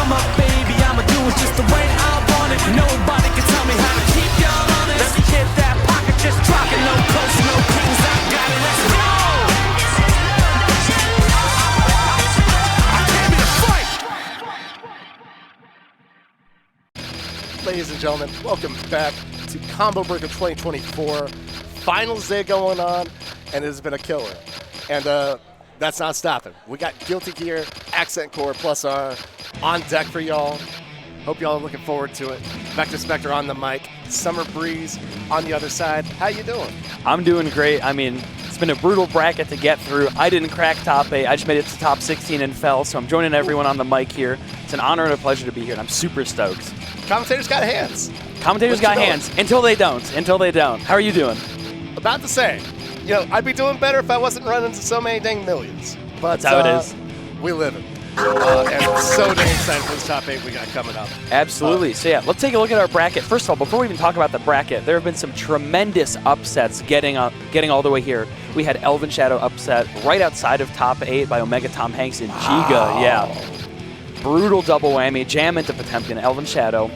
come up, baby, I'ma do it just the way I want it. Nobody can tell me how to keep y'all honest. Let me hit that pocket, just drop it. No coast, no kings, I got it. Let's go. I came here to fight. Ladies and gentlemen, welcome back to Combo Breaker 2024. Finals day going on, and it has been a killer. And that's not stopping. We got Guilty Gear, Accent Core, Plus R on deck for y'all. Hope y'all are looking forward to it. VecterSpecter on the mic, Summer Breeze on the other side. How you doing? I'm doing great. I mean, it's been a brutal bracket to get through. I didn't crack top 8. I just made it to top 16 and fell, so I'm joining everyone on the mic here. It's an honor and a pleasure to be here, and I'm super stoked. Commentators got hands. Commentators got hands until they don't. How are you doing? About the same. You know, I'd be doing better if I wasn't running into so many dang millions. But that's how it is. We live it. And so dang excited for this top 8 we got coming up. Absolutely. So yeah, let's take a look at our bracket. First of all, before we even talk about the bracket, there have been some tremendous upsets getting all the way here. We had Elven Shadow upset right outside of top 8 by Omega Tom Hanks and Jiga. Yeah. Brutal double whammy, jam into Potemkin, Elven Shadow.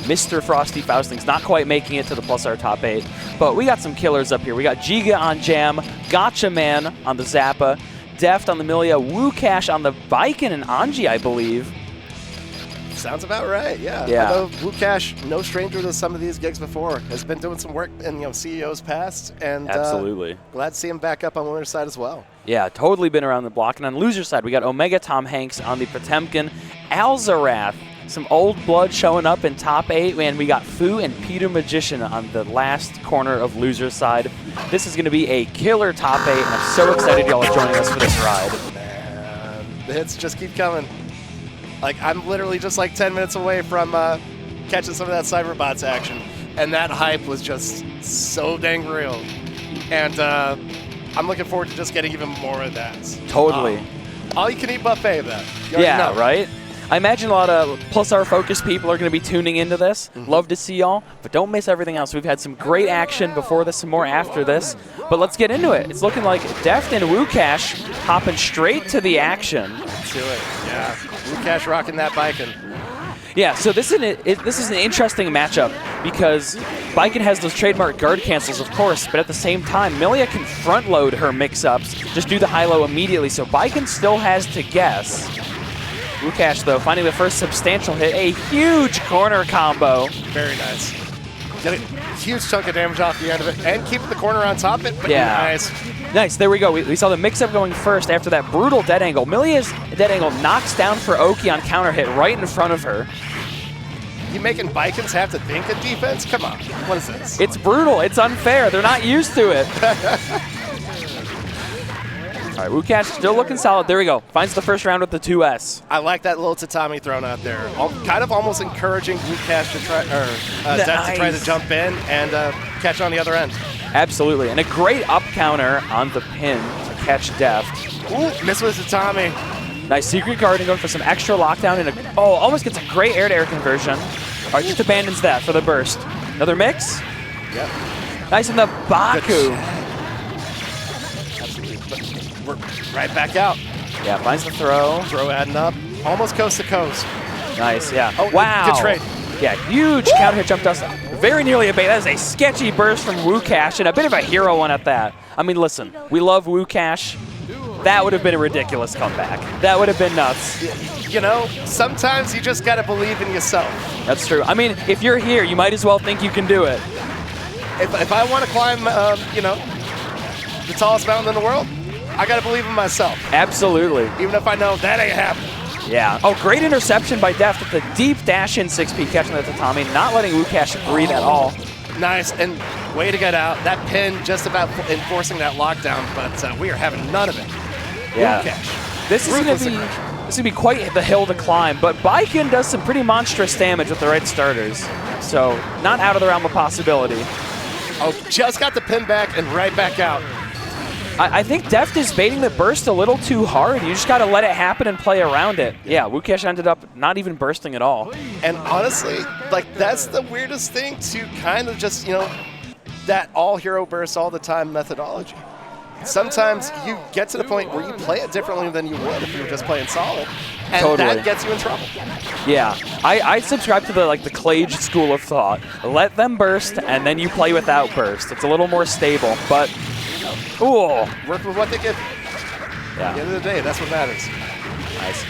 Mr. Frosty Fausting's not quite making it to the Plus R top 8, but we got some killers up here. We got Jiga on Jam, Gacha Man on the Zappa, Deft on the Milia, Woash on the Viking and Anji, I believe. Sounds about right, yeah. Yeah. Although Woash, no stranger to some of these gigs before, has been doing some work in CEOs past, and absolutely glad to see him back up on winner's side as well. Yeah, totally been around the block. And on loser's side, we got Omega Tom Hanks on the Potemkin, Alzarath, some old blood showing up in top 8, and we got Fu and Peter Magician on the last corner of loser's side. This is going to be a killer top 8, and I'm so excited y'all are joining us for this ride. Man, the hits just keep coming. Like, I'm literally just like 10 minutes away from catching some of that Cyberbots action, and that hype was just so dang real. And I'm looking forward to just getting even more of that. Totally. All-you-can-eat buffet of that. Yeah, right? I imagine a lot of Plus R focused people are going to be tuning into this. Love to see y'all, but don't miss everything else. We've had some great action before this, some more after this, but let's get into it. It's looking like Deft and Woash hopping straight to the action. Let's do it, yeah. Woash rocking that Viking. Yeah, so this is an interesting matchup because Viking has those trademark guard cancels, of course, but at the same time, Milia can front load her mix-ups, just do the high-low immediately, so Viking still has to guess. Woash, though, finding the first substantial hit, a huge corner combo. Very nice. Get a huge chunk of damage off the end of it, and keep the corner on top of it, but nice. Nice, there we go. We saw the mix-up going first after that brutal dead angle. Milia's dead angle knocks down for Oki on counter hit right in front of her. You making Vikings have to think of defense? Come on, what is this? It's brutal, it's unfair. They're not used to it. All right, Woash still looking solid. There we go. Finds the first round with the 2S. I like that little tatami thrown out there. Kind of almost encouraging Woash to try, or Deft to try to jump in and catch on the other end. Absolutely, and a great up counter on the pin to catch Deft. Ooh, miss with tatami. Nice secret guarding going for some extra lockdown and almost gets a great air-to-air conversion. All right, just abandons that for the burst. Another mix. Yep. Nice in the Baku. We're right back out. Yeah, finds the throw. Throw adding up. Almost coast to coast. Nice, yeah. Oh, wow. Good trade. Yeah, huge counter hit jump dust. Very nearly a bait. That is a sketchy burst from Woash and a bit of a hero one at that. I mean, listen, we love Woash. That would have been a ridiculous comeback. That would have been nuts. You know, sometimes you just got to believe in yourself. That's true. I mean, if you're here, you might as well think you can do it. If I want to climb, you know, the tallest mountain in the world, I got to believe in myself. Absolutely. Even if I know that ain't happening. Yeah. Oh, great interception by Deft with the deep dash in 6P, catching the tatami, not letting Woash breathe at all. Nice, and way to get out. That pin just about enforcing that lockdown, but we are having none of it. Yeah. Woash. This is going to be quite the hill to climb, but Viking does some pretty monstrous damage with the right starters, so not out of the realm of possibility. Oh, just got the pin back and right back out. I think Deft is baiting the burst a little too hard. You just got to let it happen and play around it. Yeah, Woash ended up not even bursting at all. And honestly, like, that's the weirdest thing to kind of just, you know, that all hero burst all the time methodology. Sometimes you get to the point where you play it differently than you would if you were just playing solid. And Totally. that gets you in trouble. Yeah, I subscribe to the Clage school of thought. Let them burst, and then you play without burst. It's a little more stable, but ooh, Work with what they give you. At the end of the day, that's what matters. nice.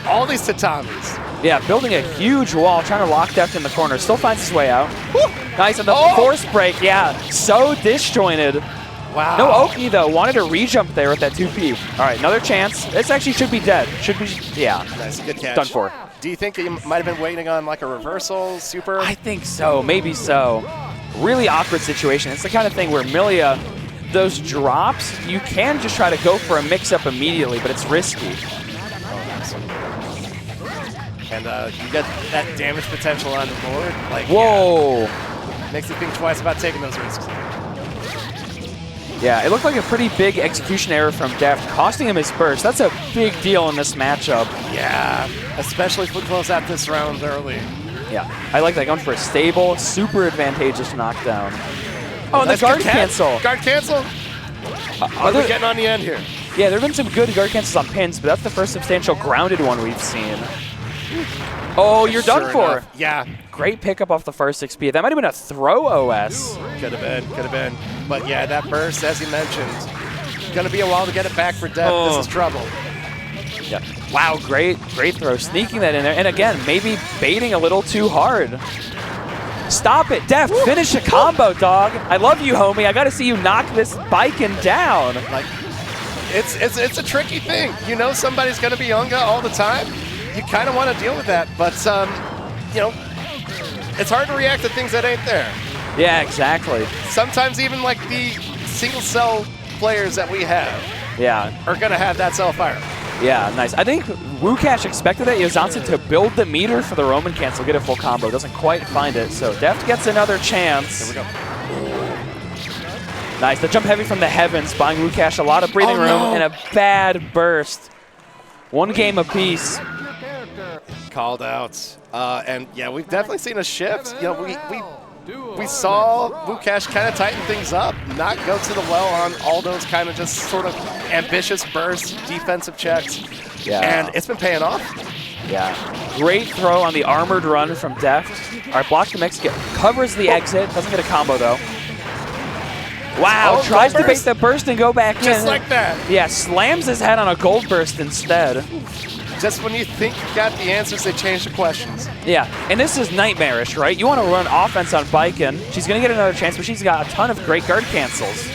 All these tatamis. Yeah, building a huge wall, trying to lock Deft in the corner. Still finds his way out. Woo! Nice, and the force break, yeah, so disjointed. Wow. No Oki, though. Wanted to re-jump there with that 2P. All right, another chance. This actually should be dead. Should be, yeah. Nice, good catch. Done for. Do you think you might have been waiting on like a reversal super? I think so, maybe so. Really awkward situation. It's the kind of thing where Milia, those drops, you can just try to go for a mix-up immediately, but it's risky. And you get that damage potential on the board. Like, Whoa. yeah, makes you think twice about taking those risks. Yeah, it looked like a pretty big execution error from Deft, costing him his burst. That's a big deal in this matchup. Yeah, especially if we close out this round early. Yeah, I like that, going for a stable, super advantageous knockdown. Oh, and the That's guard good catch. cancel. Guard cancel? Are we getting on the end here? Yeah, there have been some good guard cancels on pins, but that's the first substantial grounded one we've seen. Oh, you're done Sure for. enough. Yeah, Great pickup off the first XP. That might have been a throw OS. could have been. But yeah, that burst, as you mentioned, gonna be a while to get it back for Deft. Oh. This is trouble. Yeah. Wow, great throw. Sneaking that in there. And again, maybe baiting a little too hard. Stop it, Deft. Finish a combo, dog. I love you, homie. I got to see you knock this Biken down. Like, it's a tricky thing. You know somebody's gonna be Unga all the time. You kind of want to deal with that, but you know, it's hard to react to things that ain't there. Yeah, exactly. Sometimes even like the single cell players that we have Yeah. are gonna have that cell fire. Yeah, nice. I think Woash expected that Yozansen to build the meter for the Roman cancel, get a full combo. Doesn't quite find it, so Deft gets another chance. Here we go. Nice. The jump heavy from the heavens, buying Woash a lot of breathing room and a bad burst. One game apiece. Called out. And yeah, we've definitely seen a shift. You know, we saw Woash kind of tighten things up, not go to the well on all those kind of just sort of ambitious bursts, defensive checks. Yeah. And it's been paying off. Yeah. Great throw on the armored run from Deft. All right, block the Mexican. Covers the exit. Doesn't get a combo, though. Wow, Oh, tries to gold bait burst. the burst and go back in. Just like that. Yeah, slams his head on a gold burst instead. Just when you think you got the answers, they change the questions. Yeah, and this is nightmarish, right? You want to run offense on Biken. She's going to get another chance, but she's got a ton of great guard cancels.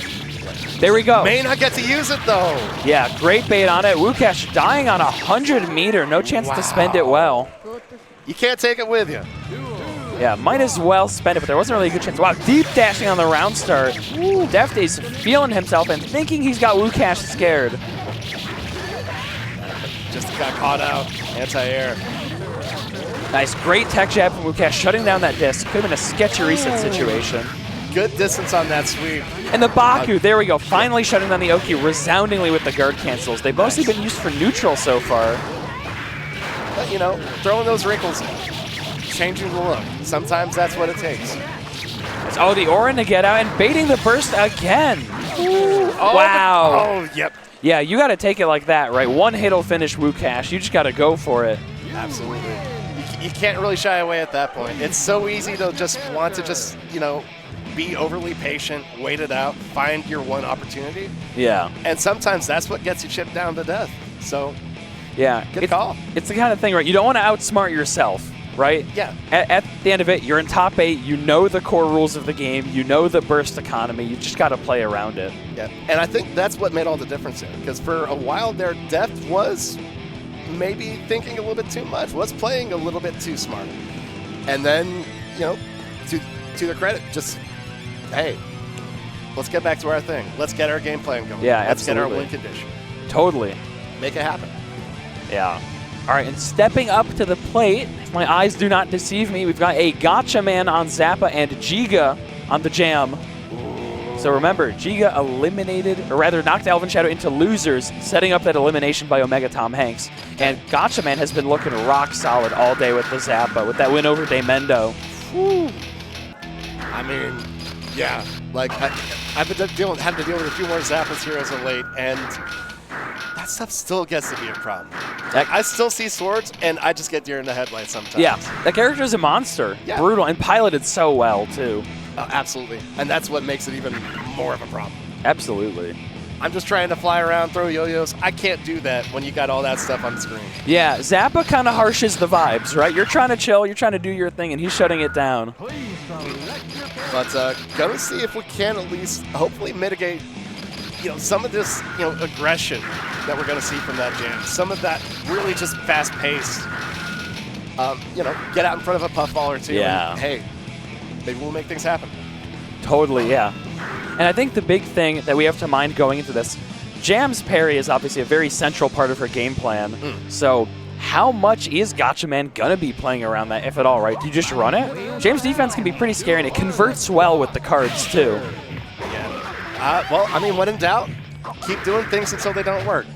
There we go. May not get to use it, though. Yeah, great bait on it. Woash dying on 100 meter. No chance to spend it well. You can't take it with you. Yeah, might as well spend it, but there wasn't really a good chance. Wow, deep dashing on the round start. Deft is feeling himself and thinking he's got Woash scared. Just got caught out. Anti-air. Nice, great tech jab from Woash, shutting down that disc. Could have been a sketchy reset situation. Good distance on that sweep. And the Baku, there we go, finally shutting down the Oki resoundingly with the guard cancels. They've mostly been used for neutral so far. But, you know, throwing those wrinkles, changing the look. Sometimes that's what it takes. Oh, the Orin to get out and baiting the burst again. Oh, Wow. Oh, yep. Yeah, you got to take it like that, right? One hit will finish Woash. You just got to go for it. Absolutely. You can't really shy away at that point. It's so easy to just want to just, you know, be overly patient, wait it out, find your one opportunity. Yeah. And sometimes that's what gets you chipped down to death. So, Yeah. good call. It's the kind of thing, right? You don't want to outsmart yourself, right? Yeah. At the end of it, you're in top 8. You know the core rules of the game. You know the burst economy. You just got to play around it. Yeah. And I think that's what made all the difference there. Because for a while there, Deft was maybe thinking a little bit too much, was playing a little bit too smart. And then, you know, to their credit, just, hey, let's get back to our thing. Let's get our game plan going. Yeah, Let's get our absolutely. win condition. Totally. Make it happen. Yeah. All right, and stepping up to the plate, if my eyes do not deceive me, we've got a Gacha man on Zappa and Jiga on the jam. So remember, Jiga eliminated, or rather knocked Elven Shadow into losers, setting up that elimination by Omega Tom Hanks. And Gacha man has been looking rock solid all day with the Zappa, with that win over Daemendo. I mean, yeah. Like, I've been having to deal with a few more Zappas here as of late, and that stuff still gets to be a problem. I still see swords, and I just get deer in the headlights sometimes. Yeah, that character is a monster. Yeah. Brutal, and piloted so well, too. Absolutely. And that's what makes it even more of a problem. Absolutely. I'm just trying to fly around, throw yo-yos. I can't do that when you got all that stuff on the screen. Yeah, Zappa kind of harshes the vibes, right? You're trying to chill, you're trying to do your thing, and he's shutting it down. But gonna see if we can at least hopefully mitigate, some of this, aggression that we're gonna see from that jam. Some of that really just fast-paced. Get out in front of a puffball or two. Yeah. And, hey, maybe we'll make things happen. Totally, yeah. And I think the big thing that we have to mind going into this, Jam's parry is obviously a very central part of her game plan. So how much is Gacha going to be playing around that, if at all, right? Do you just run it? Jam's defense can be pretty scary, and it converts well with the cards, too. Yeah. When in doubt, keep doing things until they don't work.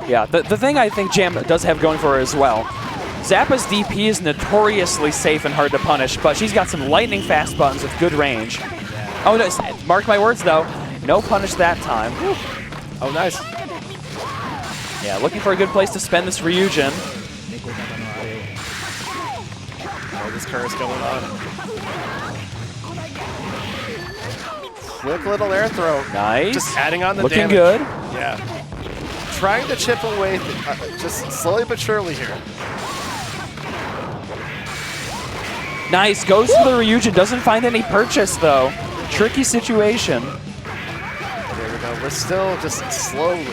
Yeah, the thing I think Jam does have going for her as well, Zappa's DP is notoriously safe and hard to punish, but she's got some lightning fast buttons with good range. Oh, no, mark my words, though. No punish that time. Oh, nice. Yeah, looking for a good place to spend this Ryujin. Oh, this curse going on. Quick little air throw. Nice. Just adding on the Looking damage. good. Yeah. Trying to chip away, just slowly but surely here. Nice, goes for the Ryujin, doesn't find any purchase, though. Tricky situation. There we go. We're still just slowly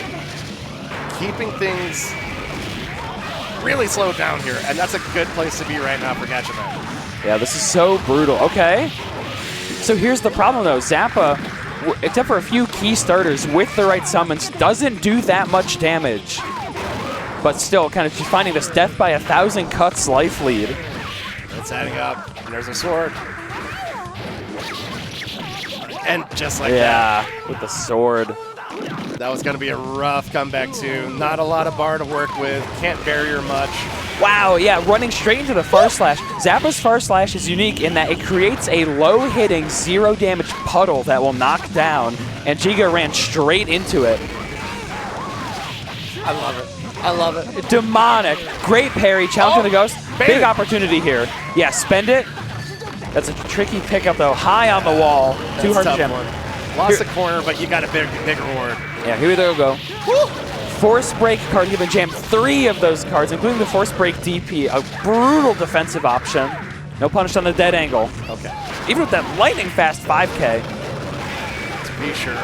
keeping things really slowed down here, and that's a good place to be right now for Gacha. Yeah, this is so brutal. Okay. So here's the problem, though. Zappa, except for a few key starters with the right summons, doesn't do that much damage. But still, kind of finding this death by 1,000 cuts life lead. It's adding up, and there's a sword. And just like that. Yeah, with the sword. That was going to be a rough comeback, too. Not a lot of bar to work with. Can't barrier much. Wow, yeah, running straight into the far slash. Zappa's far slash is unique in that it creates a low-hitting, zero-damage puddle that will knock down, and Jiga ran straight into it. I love it. I love it. Demonic. Great parry, challenging the ghost. Big opportunity here. Yeah, spend it. That's a tricky pickup, though. High on the wall. Too hard to jam. Lost the corner, but you got a big reward. Yeah, here we go. Woo! Force break card. You've been jammed 3 of those cards, including the force break DP. A brutal defensive option. No punish on the dead angle. Okay. Even with that lightning fast 5K. To be sure.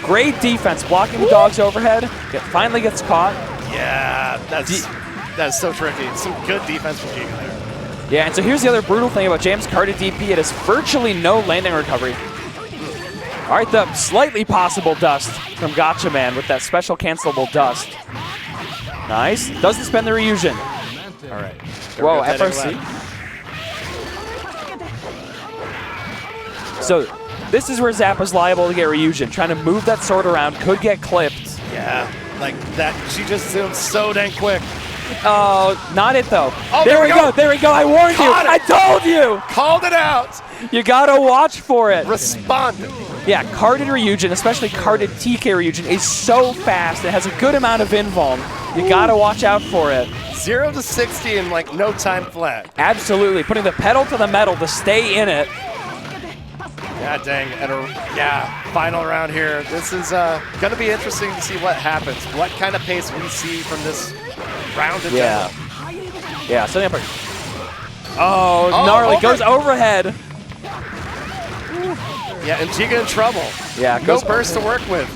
Great defense, blocking the dogs overhead. Finally gets caught. Yeah, that's so tricky. Some good defense from Jiga there. Yeah, and so here's the other brutal thing about Jam's carded DP. It has virtually no landing recovery. All right, the slightly possible dust from Gacha with that special cancelable dust. Nice. Doesn't spend the Ryujin. All right. Whoa, FRC. So this is where Zappa's liable to get Ryujin. Trying to move that sword around, could get clipped. Yeah, like that. She just zoomed so dang quick. Oh, not it though. Oh, there we go. There we go. I warned you. I told you. Called it out. You gotta watch for it. Responded. Yeah, carded Ryujin, especially carded TK Ryujin, is so fast. It has a good amount of invuln. You gotta watch out for it. 0 to 60 in like no time flat. Absolutely, putting the pedal to the metal to stay in it. God dang, final round here. This is gonna be interesting to see what happens. What kind of pace we see from this round in general. Yeah, setting up gnarly, over. goes overhead. Yeah, and Jiga in trouble. Yeah, no burst to work with.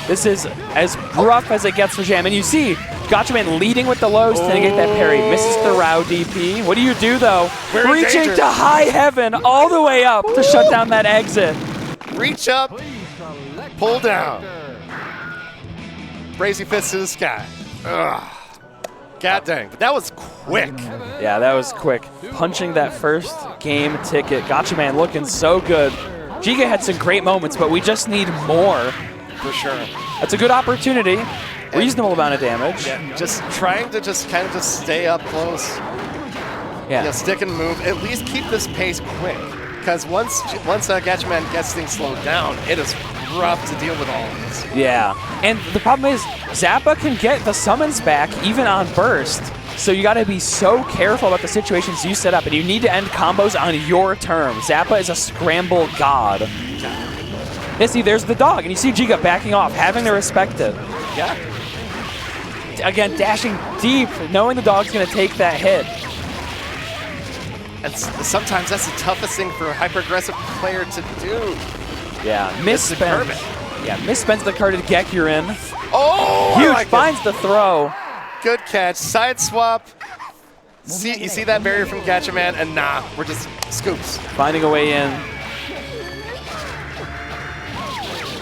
This is as rough as it gets for Jam. And you see Gacha leading with the lows to get that parry. Misses the Rao DP. What do you do, though? Reaching to high heaven all the way up to shut down that exit. Reach up, pull down. Brazy fists to the sky. Ugh. God dang, but that was quick. Yeah, that was quick. Punching that first game ticket. Gacha looking so good. Jiga had some great moments, but we just need more. For sure. That's a good opportunity. Reasonable amount of damage. Yeah, just trying to kind of stay up close. Yeah. Stick and move. At least keep this pace quick. Because once Gacha gets things slowed down, it is rough to deal with all of this. Yeah, and the problem is Zappa can get the summons back even on burst. So you got to be so careful about the situations you set up, and you need to end combos on your terms. Zappa is a scramble god. Yeah, see, there's the dog, and you see Jiga backing off, having to respect it. Yeah. Again, dashing deep, knowing the dog's going to take that hit. And sometimes that's the toughest thing for a hyper-aggressive player to do. Yeah, misspends. Yeah, misspends the card to Gekurin. Oh! Huge, finds the throw. Good catch. Side swap. You see that barrier from Gacha Man? And nah, we're just scoops. Finding a way in.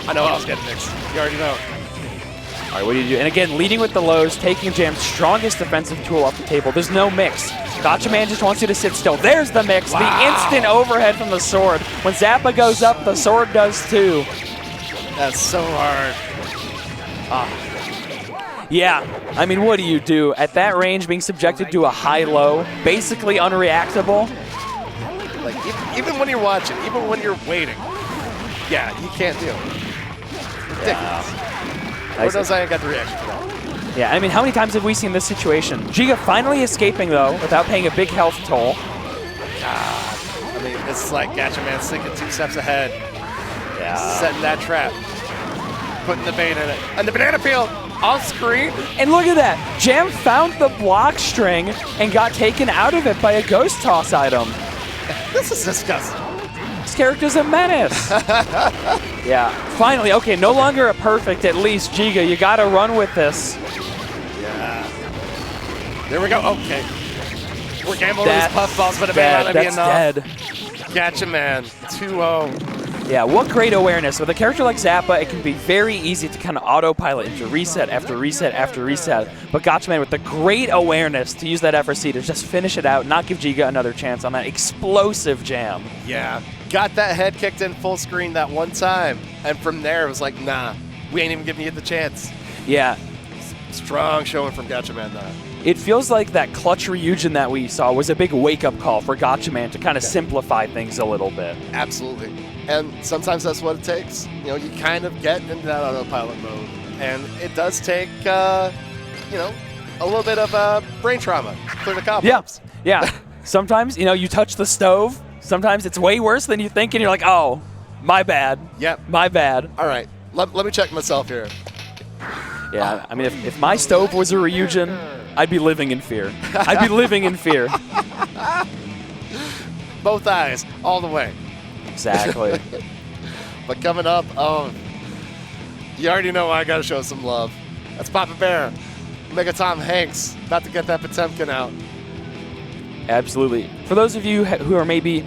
I know I was getting mixed. You already know. All right, what do you do? And again, leading with the lows, taking Jam's strongest defensive tool off the table. There's no mix. Gacha Man just wants you to sit still. There's the mix. Wow. The instant overhead from the sword. When Zappa goes up, the sword does too. That's so hard. Yeah, I mean, what do you do? At that range, being subjected to a high-low, basically unreactable. Like, even when you're watching, even when you're waiting, yeah, you can't do it. Ridiculous. Lord knows I ain't got the reaction for that. Yeah, I mean, how many times have we seen this situation? Jiga finally escaping, though, without paying a big health toll. God. I mean, it's like Gacha Man's thinking 2 steps ahead. Yeah. Setting that trap. Putting the bait in it. And the banana peel off screen. And look at that. Jam found the block string and got taken out of it by a ghost toss item. This is disgusting. This character's a menace. Yeah, finally. Okay, no longer a perfect, at least. Jiga, you got to run with this. Yeah. There we go. Okay. We're gambling with these puffballs, but it may not be enough. Dead. Gacha Man, 2-0. Yeah, what great awareness. With a character like Zappa, it can be very easy to kind of autopilot into reset after reset after reset. But Gacha Man with the great awareness to use that FRC to just finish it out, not give Jiga another chance on that explosive jam. Yeah, got that head kicked in full screen that one time. And from there, it was like, nah, we ain't even giving you the chance. Yeah. Strong showing from Gacha Man, though. It feels like that clutch Ryujin that we saw was a big wake-up call for Gacha Man to kind of simplify things a little bit. Absolutely. And sometimes that's what it takes. You know, you kind of get into that autopilot mode. And it does take, you know, a little bit of brain trauma for the combos. Yeah, yeah. Sometimes, you know, you touch the stove. Sometimes it's way worse than you think, and you're like, oh, my bad. Yep. My bad. All right. Let me check myself here. Yeah, I mean, if my stove was a Ryujin, I'd be living in fear. I'd be living in fear. Both eyes, all the way. Exactly. But coming up, oh, you already know I got to show some love. That's Papa Bear. Mega Tom Hanks about to get that Potemkin out. Absolutely. For those of you who are maybe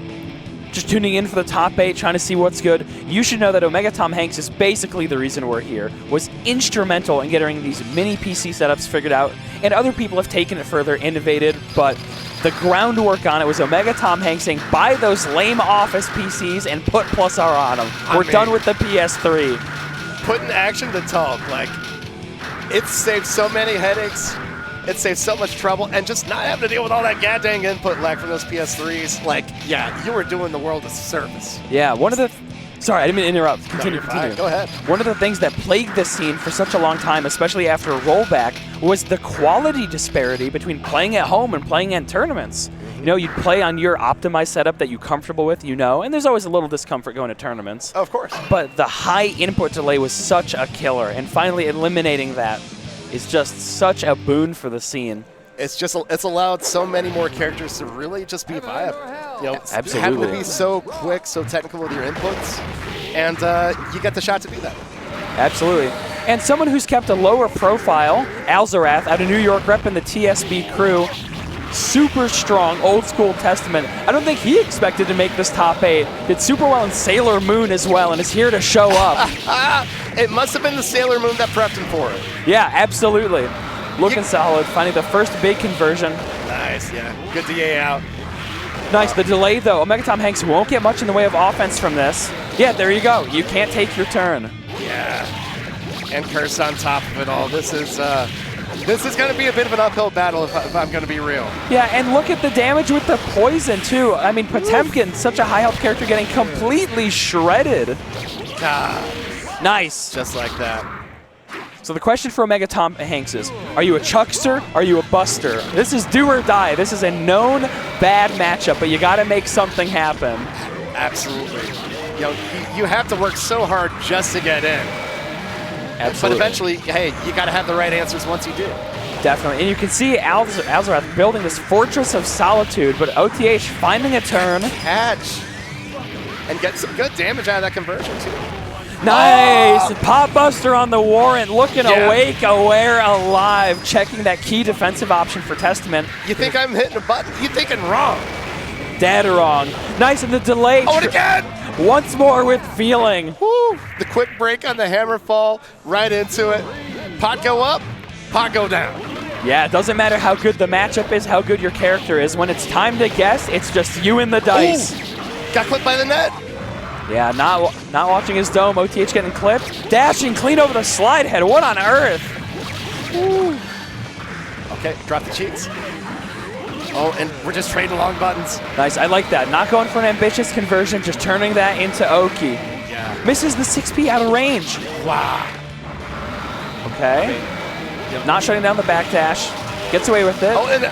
just tuning in for the top 8, trying to see what's good, you should know that Omega Tom Hanks is basically the reason we're here, was instrumental in getting these mini PC setups figured out, and other people have taken it further, innovated, but the groundwork on it was Omega Tom Hanks saying, buy those lame office PCs and put +R on them. We're done with the PS3. Putting action to talk, like, it saved so many headaches. It saves so much trouble, and just not having to deal with all that goddamn input lag from those PS3s. Like, yeah, you were doing the world a service. Yeah, one of the... Sorry, I didn't mean to interrupt. Continue. Go ahead. One of the things that plagued this scene for such a long time, especially after a rollback, was the quality disparity between playing at home and playing in tournaments. You know, you'd play on your optimized setup that you're comfortable with, you know, and there's always a little discomfort going to tournaments. Of course. But the high input delay was such a killer, and finally eliminating that is just such a boon for the scene. It's allowed so many more characters to really just be viable. You know, absolutely. Having to be so quick, so technical with your inputs, and you get the shot to do that. Absolutely. And someone who's kept a lower profile, Alzarath, out of New York, repping the TSB crew. Super strong, old school Testament. I don't think he expected to make this top 8. Did super well in Sailor Moon as well, and is here to show up. It must have been the Sailor Moon that prepped him for it. Yeah, absolutely. Looking solid, finding the first big conversion. Nice, yeah. Good DA out. Nice, the delay though. Omega Tom Hanks won't get much in the way of offense from this. Yeah, there you go. You can't take your turn. Yeah. And Curse on top of it all. This is going to be a bit of an uphill battle if I'm going to be real. Yeah, and look at the damage with the poison too. I mean, Potemkin, such a high health character, getting completely shredded. God. Nice. Just like that. So the question for Omega Tom Hanks is, are you a chuckster? Are you a buster? This is do or die. This is a known bad matchup, but you got to make something happen. Absolutely. You have to work so hard just to get in. Absolutely. But eventually, hey, you got to have the right answers once you do. Definitely. And you can see Alzarath building this fortress of solitude, but OTH finding a turn. Catch. And get some good damage out of that conversion, too. Nice! Oh! Pop Buster on the Warrant, looking awake, aware, alive, checking that key defensive option for Testament. You think I'm hitting a button? You're thinking wrong. Dead wrong. Nice, and the delay. Oh, and again! Once more with feeling. Woo! The quick break on the hammer fall, right into it. Pot go up, pot go down. Yeah, it doesn't matter how good the matchup is, how good your character is. When it's time to guess, it's just you and the dice. Ooh. Got clipped by the net. Yeah, not watching his dome. OTH getting clipped. Dashing clean over the slide head. What on earth? Woo. Okay, drop the cheeks. Oh, and we're just trading long buttons. Nice, I like that. Not going for an ambitious conversion, just turning that into Oki. Yeah. Misses the 6P out of range. Wow. Okay. Yep. Not shutting down the backdash. Gets away with it. Oh, and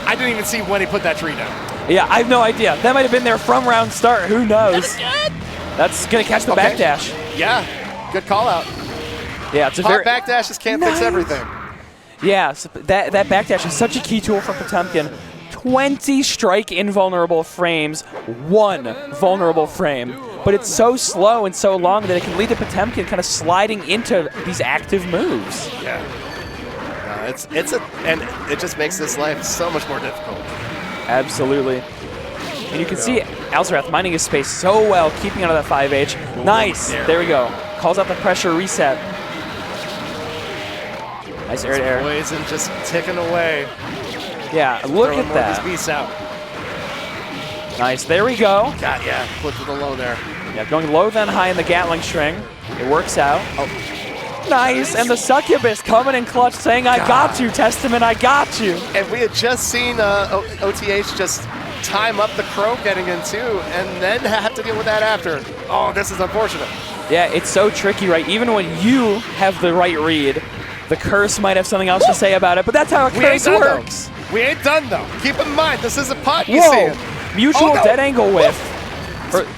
I didn't even see when he put that tree down. Yeah, I have no idea. That might have been there from round start. Who knows? That's going to catch the backdash. Yeah, good call out. Yeah, it's a Pop backdashes can't fix everything. Yeah, so that backdash is such a key tool for Potemkin. 20 strike invulnerable frames, 1 vulnerable frame. But it's so slow and so long that it can lead to Potemkin kind of sliding into these active moves. Yeah. And it just makes this life so much more difficult. Absolutely. And you can see Alzarath mining his space so well, keeping out of that 5H. Nice. There we go. Calls out the pressure reset. Nice air to air. Poison just ticking away. Yeah, look at that. Beast out. Nice. There we go. God, yeah. Flipped to the low there. Yeah, going low then high in the Gatling string. It works out. Oh. Nice, and the Succubus coming in clutch saying, I got you, Testament, I got you. And we had just seen OTH just time up the Crow getting in too, and then have to deal with that after. Oh, this is unfortunate. Yeah, it's so tricky, right? Even when you have the right read, the curse might have something else to say about it, but that's how a curse works. We ain't done though. Keep in mind, this is a pot you Whoa. see. Mutual dead angle whiff.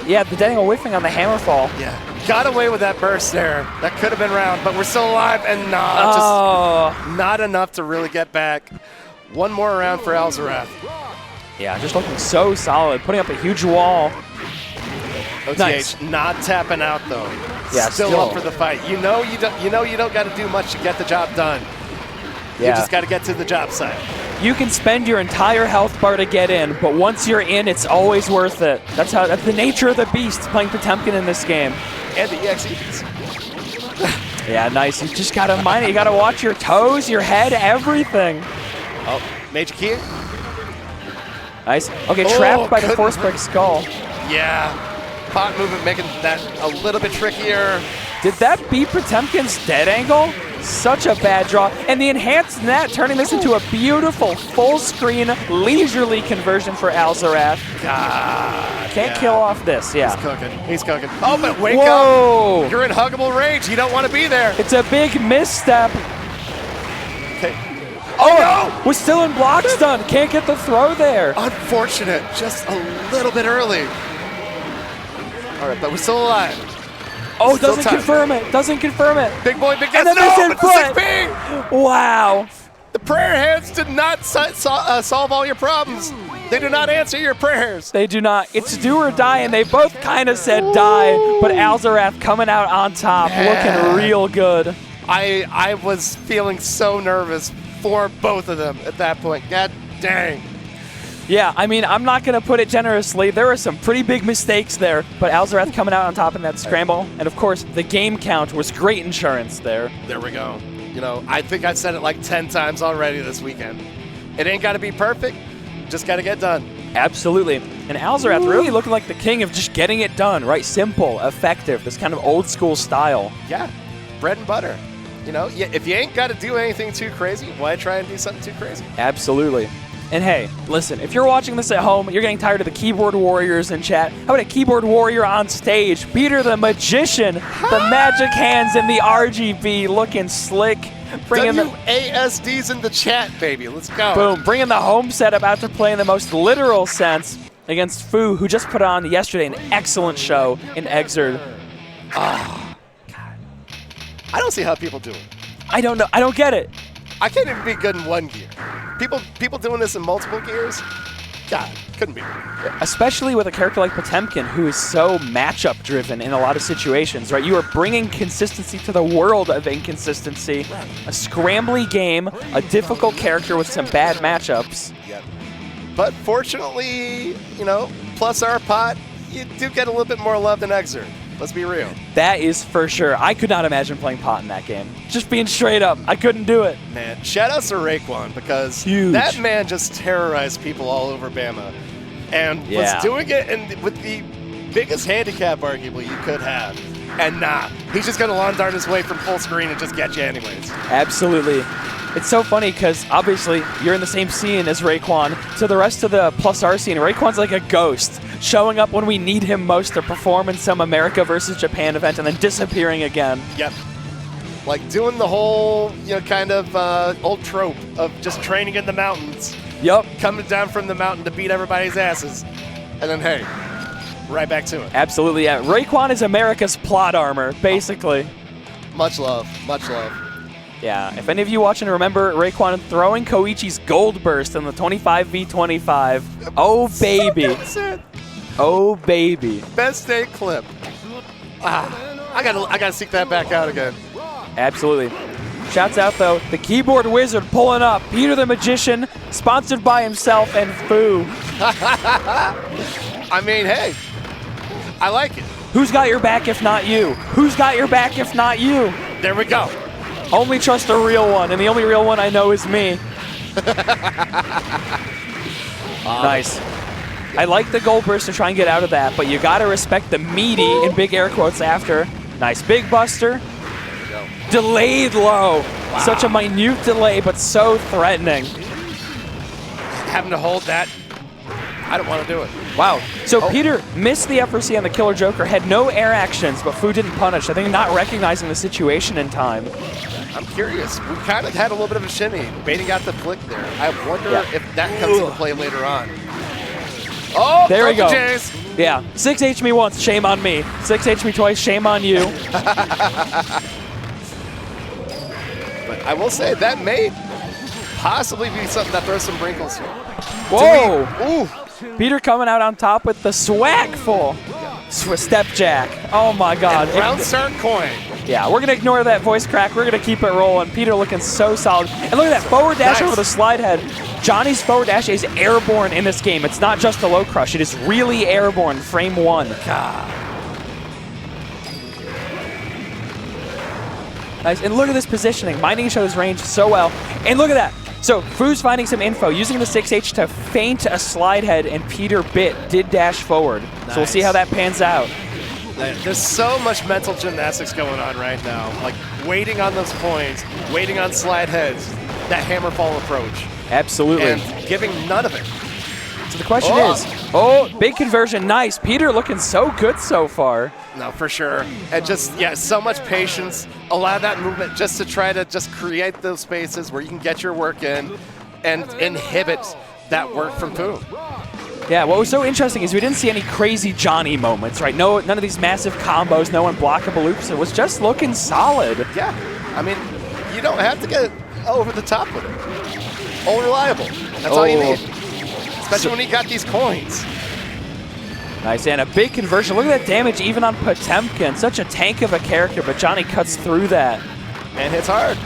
Yeah, the dead angle whiffing on the hammerfall. Yeah. Got away with that burst there. That could have been round, but we're still alive, and just not enough to really get back. One more round for Alzarath. Yeah, just looking so solid, putting up a huge wall. OTH Nice. Not tapping out though. Yeah, still up for the fight. You know you don't got to do much to get the job done. Yeah. You just got to get to the job site. You can spend your entire health bar to get in, but once you're in, it's always worth it. That's the nature of the beast playing Potemkin in this game. And the EXEs. Yeah, nice. You just gotta mine it. You gotta watch your toes, your head, everything. Oh, major key. Nice. Okay, trapped by the force break skull. Yeah. Pot movement making that a little bit trickier. Did that beat Potemkin's dead angle? Such a bad draw. And the enhanced net turning this into a beautiful full screen leisurely conversion for Alzarath. God. Can't kill off this, yeah. He's cooking. He's cooking. Oh, but wake Whoa. up. You're in huggable range. You don't want to be there. It's a big misstep. Okay. Oh, no. Was still in block stun. Can't get the throw there. Unfortunate. Just a little bit early. All right, but we're still alive. Oh, still doesn't time. confirm it. Doesn't confirm it. Big boy, big guess. And then No, it's but in the 6P. Wow. The prayer hands did not solve all your problems. They do not answer your prayers. They do not. It's do or die, and they both kind of said die, but Alzarath coming out on top, looking real good. I was feeling so nervous for both of them at that point. God dang. Yeah, I mean, I'm not going to put it generously. There were some pretty big mistakes there, but Alzarath coming out on top in that scramble. And, of course, the game count was great insurance there. There we go. You know, I think I've said it like 10 times already this weekend. It ain't got to be perfect. Just got to get done. Absolutely. And Alzarath really looking like the king of just getting it done, right? Simple, effective, this kind of old school style. Yeah, bread and butter. You know, if you ain't got to do anything too crazy, why try and do something too crazy? Absolutely. And hey, listen, if you're watching this at home, you're getting tired of the keyboard warriors in chat, how about a keyboard warrior on stage? Peter the Magician, the magic hands and the RGB looking slick. Bringing the WASDs in the chat, baby. Let's go. boom, bringing the home setup out to play in the most literal sense against Fu, who just put on yesterday an excellent show in Exerd. I don't see how people do it. I don't know. I don't get it. I can't even be good in one gear. People doing this in multiple gears? God, couldn't be. Especially with a character like Potemkin, who is so matchup driven in a lot of situations, right? You are bringing consistency to the world of inconsistency. A scrambly game, a difficult character with some bad matchups. Yep. But fortunately, you know, plus our pot, you do get a little bit more love than Exer. Let's be real. That is for sure. I could not imagine playing pot in that game. Just being straight up, I couldn't do it. Man, shout outs to Raekwon, because Huge. that man just terrorized people all over Bama. And was doing it with the biggest handicap, arguably, you could have. And nah, he's just going to lawn dart his way from full screen and just get you anyways. Absolutely. It's so funny because obviously you're in the same scene as Raekwon. To the rest of the plus R scene, Raekwon's like a ghost, showing up when we need him most to perform in some America versus Japan event and then disappearing again. Yep. Like doing the whole, you know, kind of old trope of just training in the mountains. Yep. Coming down from the mountain to beat everybody's asses. And then, hey, right back to it. Absolutely, yeah. Raekwon is America's plot armor, basically. Much love. Much love. Yeah, if any of you watching remember Raekwon throwing Koichi's Gold Burst in the 25v25. Oh, baby. Oh, baby. Best day clip. I gotta seek that back out again. Absolutely. Shouts out, though, the keyboard wizard pulling up. Peter the Magician, sponsored by himself and Fu. I mean, hey, I like it. Who's got your back if not you? Who's got your back if not you? There we go. Only trust a real one, and the only real one I know is me. Nice. I like the gold burst to try and get out of that, but you gotta respect the meaty in big air quotes after. Nice big buster. Delayed low. Wow. Such a minute delay, but so threatening. Having to hold that, I don't want to do it. Wow. So Peter missed the FRC on the Killer Joker, had no air actions, but Fu didn't punish. I think not recognizing the situation in time. I'm curious. We kind of had a little bit of a shimmy, baiting out the flick there. I wonder if that comes into play later on. Oh, there we go. Jays. Yeah. 6H me once, shame on me. 6H me twice, shame on you. But I will say that may possibly be something that throws some wrinkles here. Whoa! Peter coming out on top with the swagful step jack. Oh my God! Round start coin. Yeah, we're gonna ignore that voice crack. We're gonna keep it rolling. Peter looking so solid. And look at that forward dash over the slide head. Johnny's forward dash is airborne in this game. It's not just a low crush. It is really airborne. Frame one. God. Nice, and look at this positioning, minding each other's range so well. And look at that. So Fu's finding some info, using the 6H to feint a slide head, and Peter did dash forward. Nice. So we'll see how that pans out. There's so much mental gymnastics going on right now. Like waiting on those points, waiting on slide heads, that hammer fall approach. Absolutely. And giving none of it. So the question is, big conversion, nice. Peter looking so good so far. No, for sure. And just, so much patience. Allow that movement just to try to just create those spaces where you can get your work in and inhibit that work from Fu. Yeah, what was so interesting is we didn't see any crazy Johnny moments, right? No, none of these massive combos, no unblockable loops. It was just looking solid. Yeah, I mean, you don't have to get over the top with it. All reliable. That's all you need. Especially when you got these coins. Nice, and a big conversion. Look at that damage even on Potemkin. Such a tank of a character, but Johnny cuts through that. And hits hard.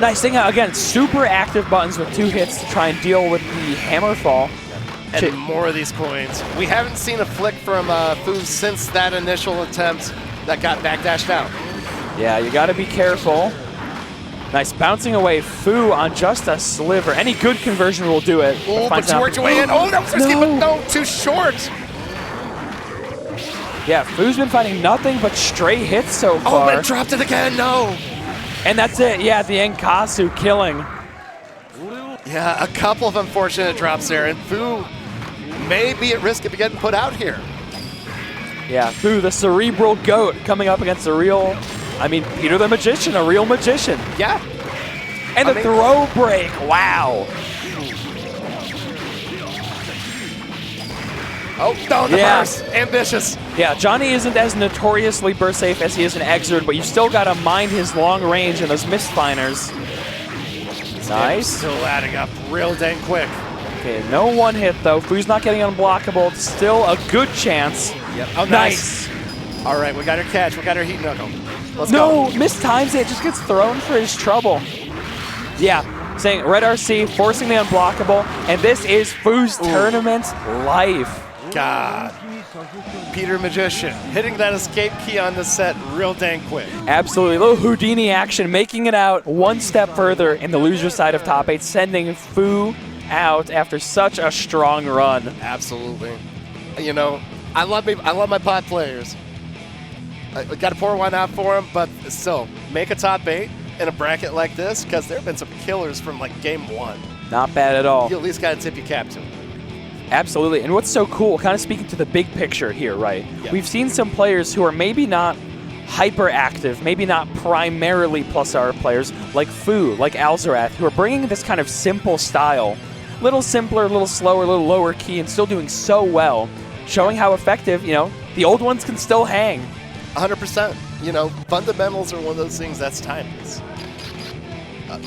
Nice thing, again, super active buttons with 2 hits to try and deal with the hammer fall. And more of these coins. We haven't seen a flick from Fu since that initial attempt that got backdashed out. Yeah, you gotta be careful. Nice, bouncing away Fu on just a sliver. Any good conversion will do it. Oh, but you worked your way in. Oh, that was risky, but no, too short. Yeah, Fu's been finding nothing but straight hits so far. Oh, but dropped it again, no. And that's it, yeah, the end, Kasu killing. Yeah, a couple of unfortunate drops there, and Fu may be at risk of getting put out here. Yeah, Fu, the cerebral goat, coming up against a real, Peter the Magician, a real magician. Yeah. And the throw break, wow. Oh, no, the burst. Ambitious. Yeah, Johnny isn't as notoriously burst safe as he is in Exerd, but you still got to mind his long range and those misfiners. Nice. Still adding up real dang quick. Okay, no one hit though. Fu's not getting unblockable. It's still a good chance. Yep. Oh, nice. All right, we got our catch. We got our heat knuckle. Let's go. No, mistimes it. Just gets thrown for his trouble. Yeah, saying Red RC, forcing the unblockable, and this is Fu's tournament life. God. Peter Magician hitting that escape key on the set real dang quick. Absolutely. A little Houdini action, making it out one step further in the loser side of top 8, sending Fu out after such a strong run. Absolutely. You know, I love my pot players. I got to pour one out for them, but still, make a top 8 in a bracket like this, because there have been some killers from like game 1. Not bad at all. You at least got to tip your cap to them. Absolutely. And what's so cool, kind of speaking to the big picture here, right? Yeah. We've seen some players who are maybe not hyperactive, maybe not primarily plus R players, like Fu, like Alzarath, who are bringing this kind of simple style. A little simpler, a little slower, a little lower key, and still doing so well, showing how effective, the old ones can still hang. 100%. Fundamentals are one of those things that's timeless.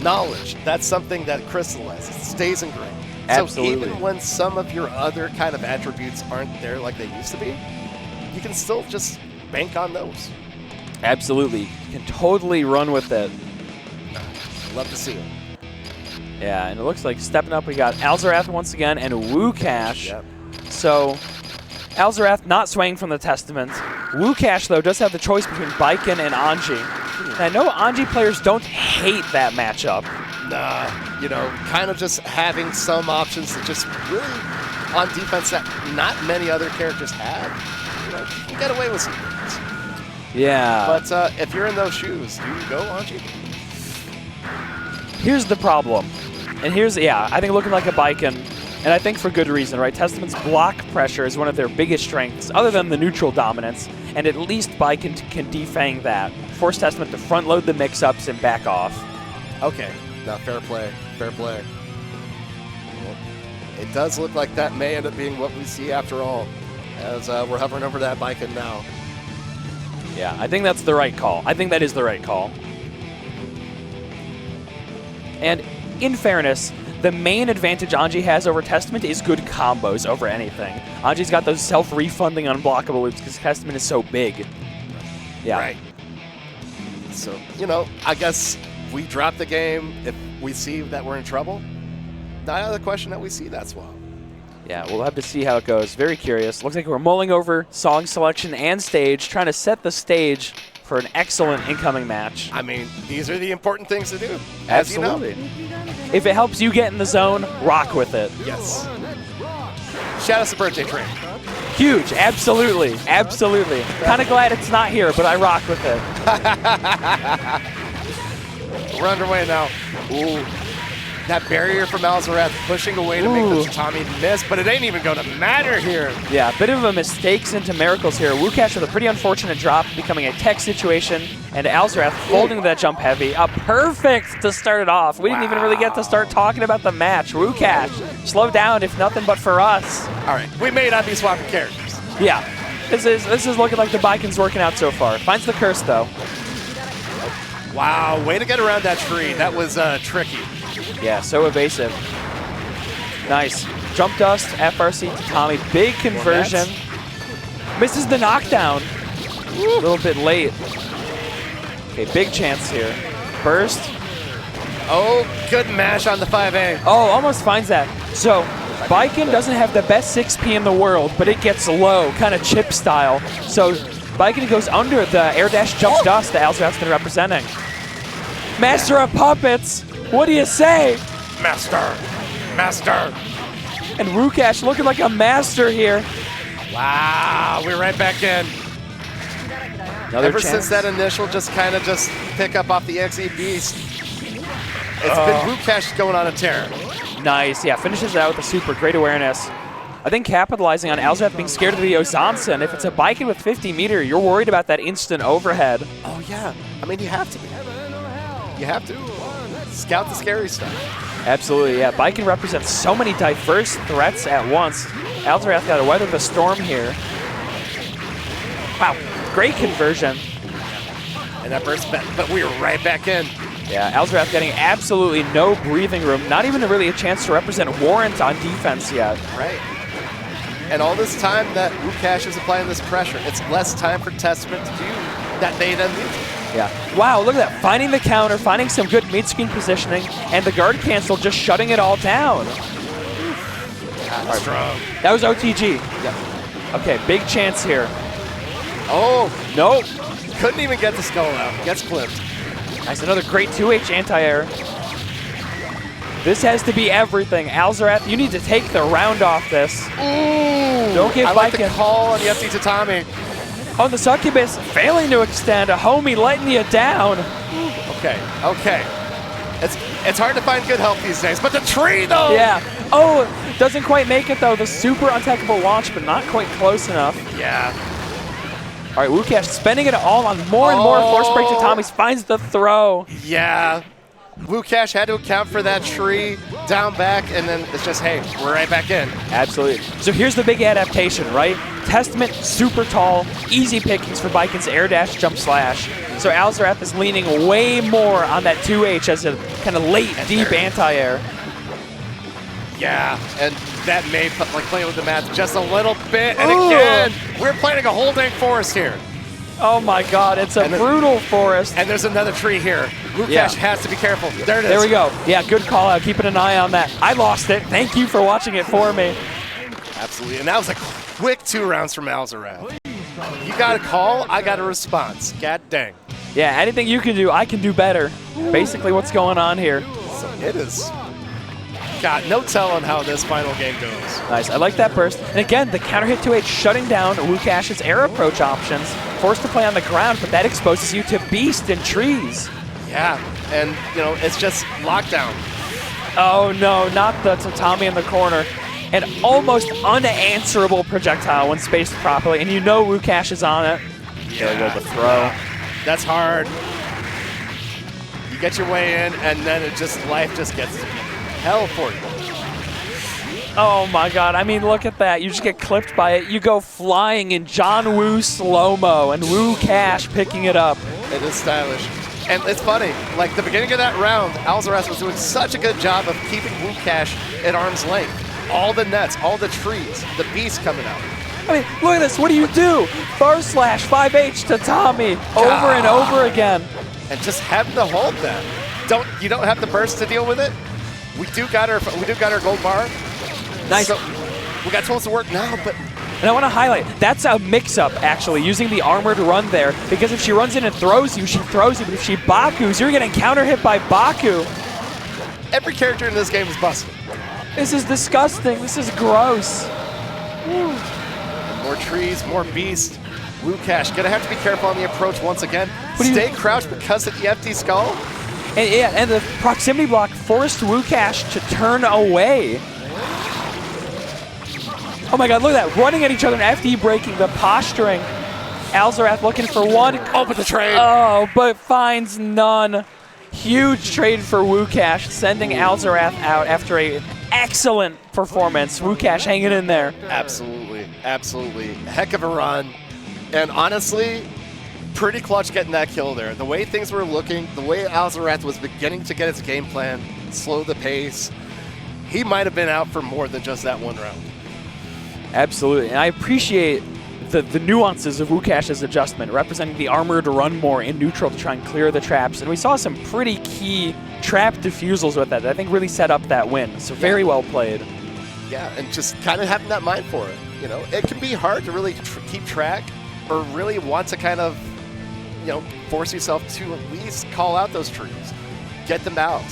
Knowledge, that's something that crystallizes, stays ingrained. Absolutely. So even when some of your other kind of attributes aren't there like they used to be, you can still just bank on those. Absolutely. You can totally run with it. Love to see it. Yeah, and it looks like stepping up, we got Alzarath once again and Woash. Yep. So, Alzarath not swaying from the Testament. Woash, though, does have the choice between Baiken and Anji. And I know Anji players don't hate that matchup. Nah, kind of just having some options that just really on defense that not many other characters have. You can get away with some things. Yeah. But if you're in those shoes, you go, Anji. Here's the problem. And I think looking like a Baiken, and I think for good reason, right? Testament's block pressure is one of their biggest strengths, other than the neutral dominance, and at least Baiken can defang that. Force Testament to front load the mix-ups and back off. Okay. Now, fair play. Fair play. Well, it does look like that may end up being what we see after all, as we're hovering over that Baiken now. Yeah, I think that's the right call. I think that is the right call. And in fairness, the main advantage Anji has over Testament is good combos over anything. Anji's got those self-refunding unblockable loops because Testament is so big. Yeah. Right. So, I guess we drop the game if we see that we're in trouble. Not out of the question that we see that swap. Yeah, we'll have to see how it goes. Very curious. Looks like we're mulling over song selection and stage, trying to set the stage for an excellent incoming match. These are the important things to do. Absolutely. If it helps you get in the zone, rock with it. Yes. Shout out to Birthday Train. Huge. Absolutely. Absolutely. Kind of glad it's not here, but I rock with it. We're underway now. Ooh. That barrier from Alzarath pushing away to make the Tommy miss, but it ain't even going to matter here. Yeah, a bit of a mistakes into miracles here. Woash with a pretty unfortunate drop, becoming a tech situation, and Alzarath holding that jump heavy. A perfect to start it off. We didn't even really get to start talking about the match. Woash, slow down if nothing but for us. All right, we may not be swapping characters. Yeah, this is looking like the Baiken's working out so far. Finds the curse, though. Wow, way to get around that tree. That was tricky. Yeah, so evasive. Nice. Jump dust, FRC to Tommy. Big conversion. Misses the knockdown. A little bit late. Okay, big chance here. Burst. Oh, good mash on the 5A. Oh, almost finds that. So, Baiken doesn't have the best 6P in the world, but it gets low, kind of chip style. So, Baiken goes under the air dash jump dust that Alzarath's been representing. Master of Puppets! What do you say? Master! And Woash looking like a master here. Wow, we're right back in. Ever since that initial just pick up off the XE Beast, it's been Woash going on a tear. Nice. Yeah, finishes it out with a super. Great awareness. I think capitalizing on Alzrath being scared of the Ozansen. If it's a Baiken with 50 meter, you're worried about that instant overhead. Oh, yeah. I mean, you have to be. You have to. Scout the scary stuff. Absolutely, yeah. Baiken represents so many diverse threats at once. Alzrath got to weather the storm here. Wow, great conversion. And that burst back, but we were right back in. Yeah, Alzrath getting absolutely no breathing room. Not even really a chance to represent Warrant on defense yet. Right. And all this time that Woash is applying this pressure, it's less time for Testament to do that beta neutral. Yeah. Wow, look at that. Finding the counter, finding some good mid-screen positioning, and the guard cancel just shutting it all down. That's strong. That was OTG. Yeah. Okay, big chance here. Oh, Nope. couldn't even get the skull out. Gets clipped. Nice, another great 2H anti-air. This has to be everything. Alzrath, you need to take the round off this. Ooh, Don't give I like the Baiken. call on the FD Tatami. Oh, the Succubus failing to extend. A homie letting you down. Okay. It's hard to find good help these days, but the tree though. Yeah. Oh, doesn't quite make it though. The super untechable launch, but not quite close enough. Yeah. All right, Woash spending it all on more and more force break to Tommy's. Finds the throw. Yeah. Woash had to account for that tree, down back, and then it's just, hey, we're right back in. Absolutely. So here's the big adaptation, right? Testament, super tall, easy pickings for Baiken's air dash, jump slash. So Alzrath is leaning way more on that 2H as a kind of late, deep anti-air. Yeah, and that may play with the math just a little bit. And again, we're planning a whole dang forest here. Oh my God, it's a brutal forest. And there's another tree here. Woash has to be careful. There it is. There we go. Yeah, good call out. Keeping an eye on that. I lost it. Thank you for watching it for me. Absolutely. And that was a quick 2 rounds from Alzrath. You got a call, I got a response. God dang. Yeah, anything you can do, I can do better. Basically what's going on here. So it is. God, no telling how this final game goes. Nice. I like that burst. And again, the counter hit 2H shutting down Woash's air approach options. Forced to play on the ground, but that exposes you to beast and trees. Yeah, and it's just lockdown. Oh no, not the Tatami in the corner. An almost unanswerable projectile when spaced properly, and you know Woash is on it. Yeah, There we go, the throw. That's hard. You get your way in, and then life just gets hell for you. Oh my God, I mean, look at that. You just get clipped by it. You go flying in John Woo slow-mo, and Woash picking it up. It is stylish. And it's funny, like the beginning of that round, Alzrath was doing such a good job of keeping Woash at arm's length. All the nets, all the trees, the beast coming out. I mean, look at this. What do you do? Bar slash 5H to Tommy over and over again. And just having to hold that. You don't have the burst to deal with it. We do got our gold bar. Nice. So we got tools to work now, but And I want to highlight, that's a mix-up, actually, using the armored run there, because if she runs in and throws you, she throws you, but if she Bakus, you're getting counter-hit by Baku. every character in this game is busted. This is disgusting. This is gross. More trees, more beast. Woash gonna have to be careful on the approach once again. Stay crouched because of the FD skull. And the proximity block forced Woash to turn away. Oh my God, look at that. Running at each other and FD breaking the posturing. Alzrath looking for one. Oh, but the trade. Oh, but finds none. Huge trade for Woash, sending Alzrath out after an excellent performance. Woash hanging in there. Absolutely, absolutely. Heck of a run. And honestly, pretty clutch getting that kill there. The way things were looking, the way Alzrath was beginning to get its game plan, slow the pace, he might have been out for more than just that one round. Absolutely, and I appreciate the nuances of Woash's adjustment, representing the armor to run more in neutral to try and clear the traps. And we saw some pretty key trap defusals with that I think really set up that win. So very well played. Yeah, and just kind of having that mind for it. It can be hard to really keep track or really want to kind of, force yourself to at least call out those trees, get them out,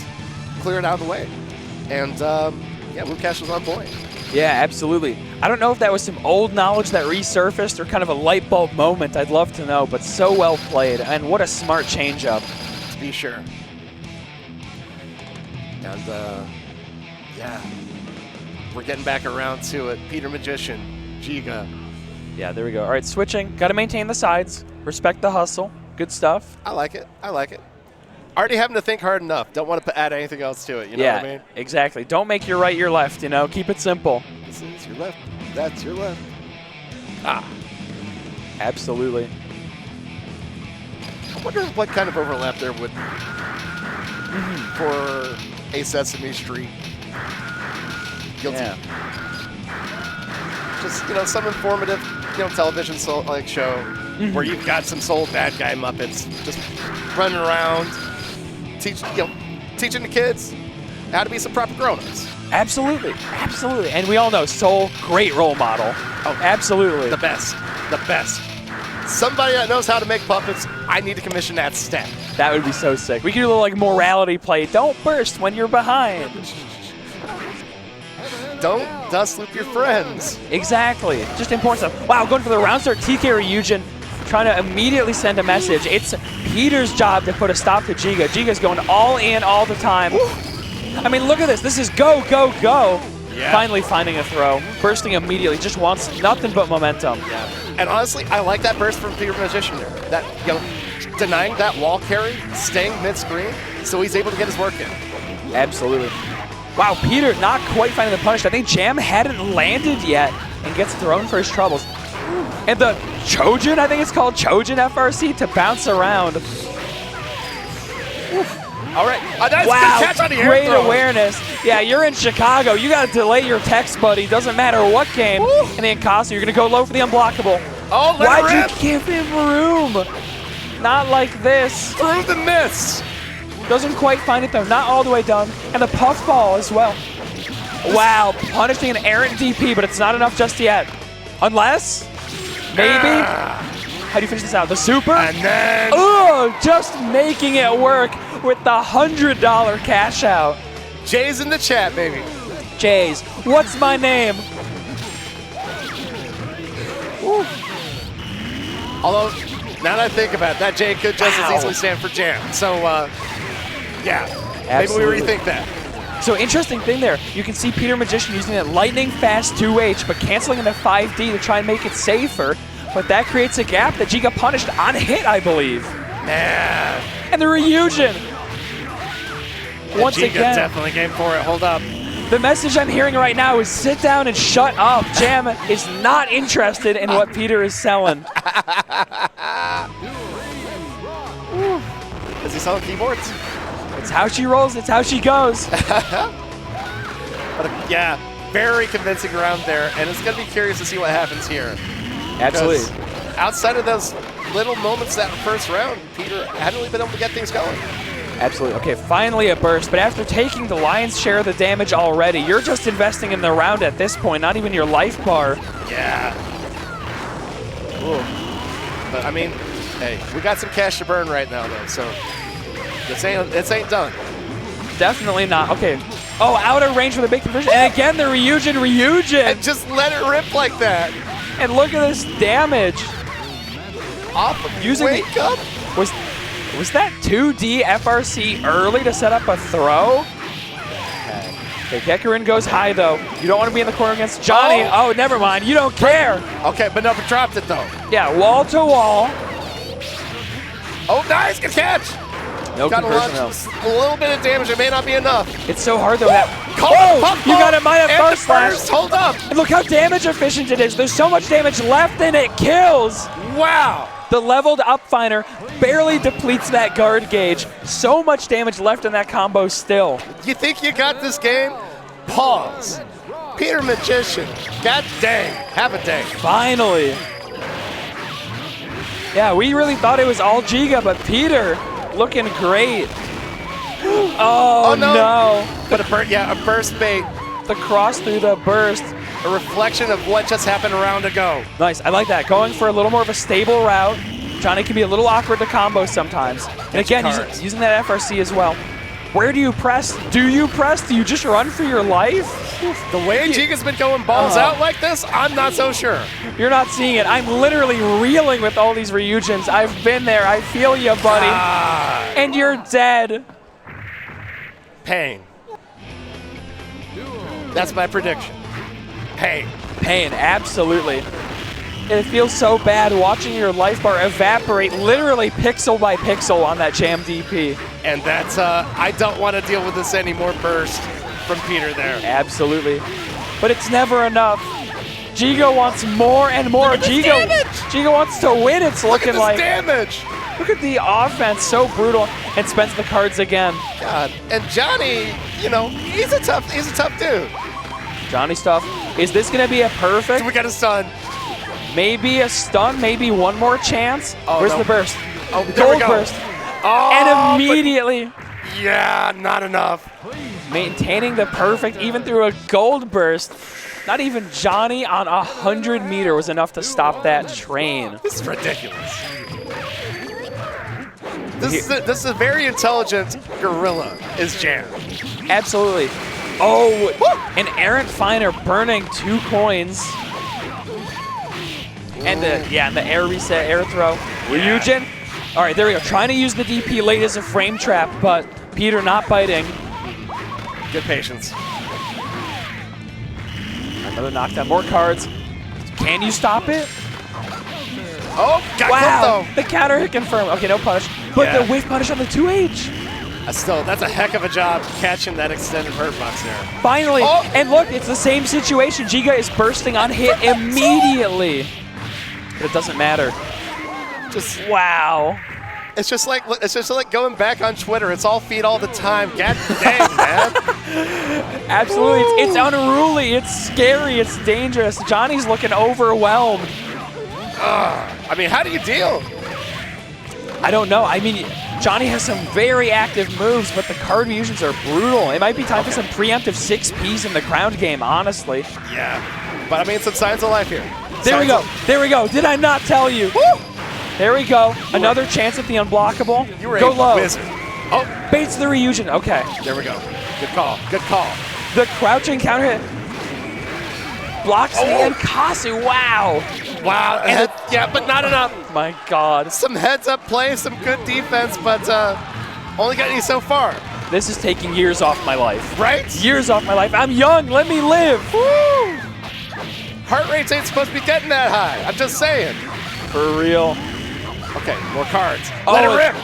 clear it out of the way. And Woash was on point. Yeah, absolutely. I don't know if that was some old knowledge that resurfaced or kind of a light bulb moment. I'd love to know, but so well played. And what a smart changeup. To be sure. And Yeah. We're getting back around to it. Peter Magician, Jiga. Yeah, there we go. All right, switching. Got to maintain the sides. Respect the hustle. Good stuff. I like it. I like it. Already having to think hard enough. Don't want to add anything else to it. You know what I mean? Exactly. Don't make your right your left, you know. Keep it simple. This is your left. That's your left. Absolutely. I wonder what kind of overlap there would for a Sesame Street. Guilty. Yeah. Just, some informative, television show where you've got some soul bad guy Muppets just running around, teaching the kids how to be some proper grown-ups. Absolutely. Absolutely. And we all know Soul, great role model. Oh, absolutely. The best. The best. Somebody that knows how to make puppets, I need to commission that stat. That would be so sick. We could do a little morality play. Don't burst when you're behind. Don't dust loop your friends. Exactly. Just important stuff. Wow, going for the round start. TK Ryujin trying to immediately send a message. It's Peter's job to put a stop to Jiga. Jiga's going all in all the time. Woo. I mean, look at this. This is go, go, go. Yeah. Finally finding a throw. Bursting immediately. Just wants nothing but momentum. Yeah. And honestly, I like that burst from Peter Magician there. That, denying that wall carry, staying mid-screen, so he's able to get his work in. Absolutely. Wow, Peter not quite finding the punish. I think Jam hadn't landed yet and gets thrown for his troubles. And the Chojin, I think it's called Chojin FRC, to bounce around. All right. Nice wow, catch on the air great throw. awareness. Yeah, you're in Chicago. You got to delay your text, buddy. Doesn't matter what game. Woo. And the Incasso, you're going to go low for the unblockable. Oh, why'd you give him room? Not like this. Through the miss. Doesn't quite find it, though. Not all the way done. And the puffball as well. Wow, punishing an errant DP, but it's not enough just yet. Unless, maybe. How do you finish this out? The super? And then. Oh, just making it work with the $100 cash out. Jay's in the chat, baby. Jays, what's my name? Woo. Although, now that I think about it, that Jay could just as easily stand for Jam. So, yeah, absolutely. Maybe we rethink that. So interesting thing there. You can see Peter Magician using that lightning fast 2H, but canceling into 5D to try and make it safer. But that creates a gap that Jiga punished on hit, I believe. Man. And the Ryujin. Once Jiga again. Definitely game for it. Hold up. The message I'm hearing right now is sit down and shut up. Jam is not interested in what Peter is selling. Is he selling keyboards? It's how she rolls. It's how she goes. But yeah, very convincing round there, and it's going to be curious to see what happens here. Absolutely. Outside of those little moments that first round, Peter hadn't really been able to get things going. Absolutely. Okay, finally a burst, but after taking the lion's share of the damage already, you're just investing in the round at this point, not even your life bar. Yeah. Ooh. But I mean, hey, we got some cash to burn right now, though, so this ain't done. Definitely not. Okay. Oh, out of range with a big conversion, and again the Ryujin. And just let it rip like that. And look at this damage. Off of using wake up. Was that 2D FRC early to set up a throw? Okay, Gekarin goes high, though. You don't want to be in the corner against Johnny. Oh, never mind. You don't care. Okay, but Nova dropped it, though. Yeah, wall to wall. Oh, nice. Good catch. No got conversion, a little bit of damage. It may not be enough. It's so hard, though. You got a minus burst slash. Hold up. And look how damage efficient it is. There's so much damage left, and it kills. Wow. The leveled up finder barely depletes that guard gauge. So much damage left in that combo still. You think you got this game? Pause. Peter Magician. God dang. Have a day. Finally. Yeah, we really thought it was all Jiga, but Peter looking great. Oh no. But a burst bait. The cross through the burst. A reflection of what just happened a round ago. Nice, I like that. Going for a little more of a stable route. Johnny can be a little awkward to combo sometimes. And again, using that FRC as well. Where do you press? Do you press? Do you just run for your life? The way Jiga's been going balls out like this, I'm not so sure. You're not seeing it. I'm literally reeling with all these Ryujins. I've been there. I feel you, buddy. And you're dead. Pain. That's my prediction. Pain. Pain, absolutely. It feels so bad watching your life bar evaporate literally pixel by pixel on that jam DP. And that's, I don't want to deal with this anymore burst from Peter there. Absolutely. But it's never enough. Jiga wants more and more. Jiga wants to win, it's looking like. Damage! Look at the offense, so brutal, and spends the cards again. God, and Johnny, you know, he's a tough dude. Johnny stuff. Is this gonna be a perfect? We got a stun. Maybe a stun, maybe one more chance. Where's the burst? Oh, the there we gold go. burst. Oh, And immediately yeah, not enough. maintaining the perfect even through a gold burst. Not even Johnny on 100 meter was enough to stop that train. This is ridiculous. This is a very intelligent gorilla, is Jam. Absolutely. Oh, an errant finer burning 2 coins. And the air reset, air throw. Ryujin. All right, there we go. Trying to use the DP late as a frame trap, but Peter not biting. Good patience. Another knockdown, more cards. Can you stop it? Oh, got Wow, clipped the counter hit confirmed. Okay, no punish, but the whiff punish on the 2H. though. That's a heck of a job catching that extended hurt box there. Finally, and look, it's the same situation. Jiga is bursting on hit immediately. But it doesn't matter. Just Wow. it's just like going back on Twitter. It's all feed all the time. God dang, man. Absolutely, it's unruly, it's scary, it's dangerous. Johnny's looking overwhelmed. I mean, how do you deal? I don't know. I mean, Johnny has some very active moves, but the card fusions are brutal. It might be time for some preemptive 6Ps in the ground game, honestly. Yeah, but I mean, some signs of life here. There we go. There we go. Did I not tell you? Woo! There we go. Another chance at the unblockable. You were go a low. wizard. Oh, Baits the reunion. Okay. there we go. Good call. Good call. The crouching counter hit. Blocks the and Kasu. Wow. Wow. Yeah, but not enough. My God. Some heads-up play, some good defense, but only got you so far. This is taking years off my life. Right? Years off my life. I'm young. Let me live. Woo! Heart rates ain't supposed to be getting that high. I'm just saying. For real. Okay, more cards. Let it rip.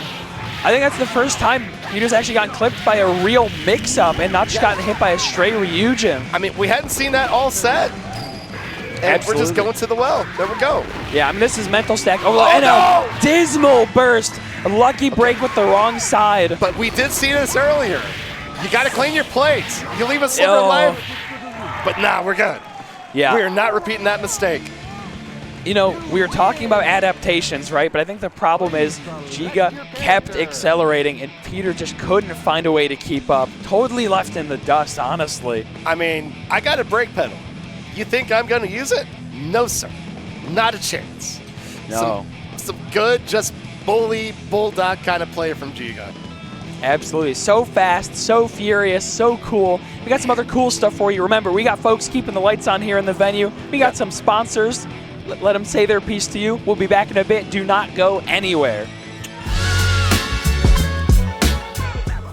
I think that's the first time Peter's actually gotten clipped by a real mix-up and not just gotten hit by a stray Ryujin. I mean, we hadn't seen that all set. And we're just going to the well. There we go. Yeah, I mean, this is mental stack. And a dismal burst. A lucky break with the wrong side. But we did see this earlier. You got to clean your plates. You leave a sliver of life. But nah, we're good. Yeah. We are not repeating that mistake. You know, we were talking about adaptations, right? But I think the problem is Jiga kept accelerating and Peter just couldn't find a way to keep up. Totally left in the dust, honestly. I mean, I got a brake pedal. You think I'm going to use it? No, sir. Not a chance. No. Some good, just bulldog kind of play from Jiga. Absolutely. So fast, so furious, so cool. We got some other cool stuff for you. Remember, we got folks keeping the lights on here in the venue. We got some sponsors. Let them say their piece to you. We'll be back in a bit. Do not go anywhere.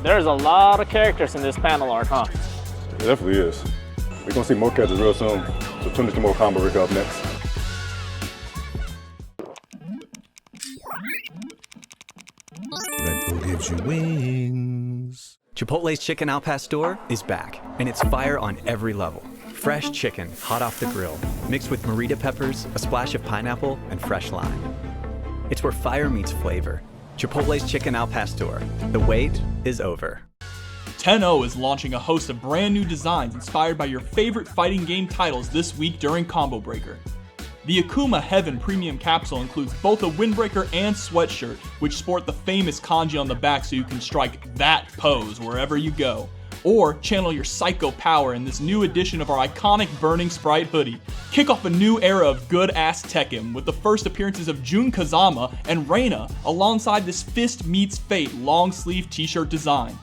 There's a lot of characters in this panel art, huh? It definitely is. We're going to see more characters real soon. So tune into more Combo Breaker up next. Red Bull gives you wings. Chipotle's Chicken Al Pastor is back, and it's fire on every level. Fresh chicken, hot off the grill, mixed with morita peppers, a splash of pineapple, and fresh lime. It's where fire meets flavor. Chipotle's Chicken Al Pastor. The wait is over. 10-0 is launching a host of brand new designs inspired by your favorite fighting game titles this week during Combo Breaker. The Akuma Heaven Premium Capsule includes both a windbreaker and sweatshirt, which sport the famous kanji on the back so you can strike that pose wherever you go. Or channel your psycho power in this new edition of our iconic Burning Sprite hoodie. Kick off a new era of good-ass Tekken with the first appearances of Jun Kazama and Reina alongside this Fist Meets Fate long-sleeve t-shirt design.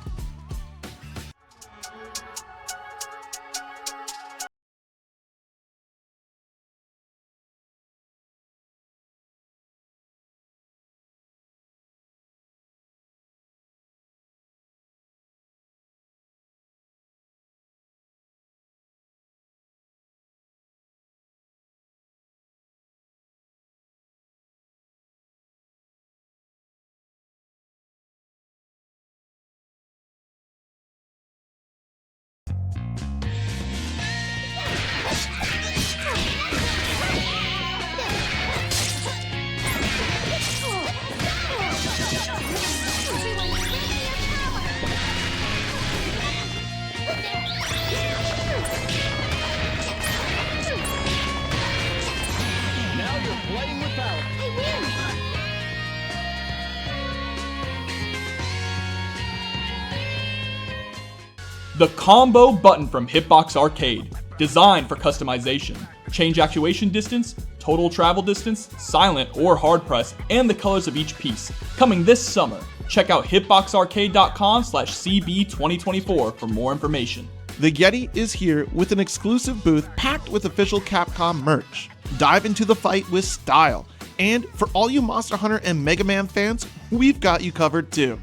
The Combo button from Hitbox Arcade, designed for customization. Change actuation distance, total travel distance, silent or hard press, and the colors of each piece. Coming this summer. Check out hitboxarcade.com/CB2024 for more information. The Yeti is here with an exclusive booth packed with official Capcom merch. Dive into the fight with style. And for all you Monster Hunter and Mega Man fans, we've got you covered too.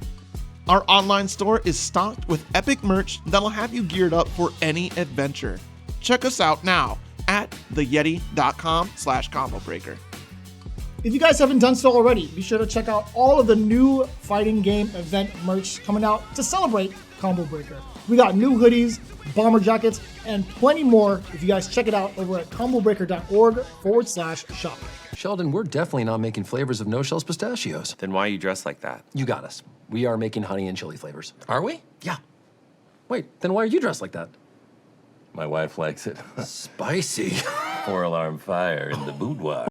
Our online store is stocked with epic merch that'll have you geared up for any adventure. Check us out now at theyeti.com/combo breaker. If you guys haven't done so already, be sure to check out all of the new fighting game event merch coming out to celebrate Combo Breaker. We got new hoodies, bomber jackets, and plenty more if you guys check it out over at combobreaker.org/shop. Sheldon, we're definitely not making flavors of no-shells pistachios. Then why are you dressed like that? You got us. We are making honey and chili flavors. Are we? Yeah. Wait, then why are you dressed like that? My wife likes it. Spicy. 4-alarm fire in the boudoir.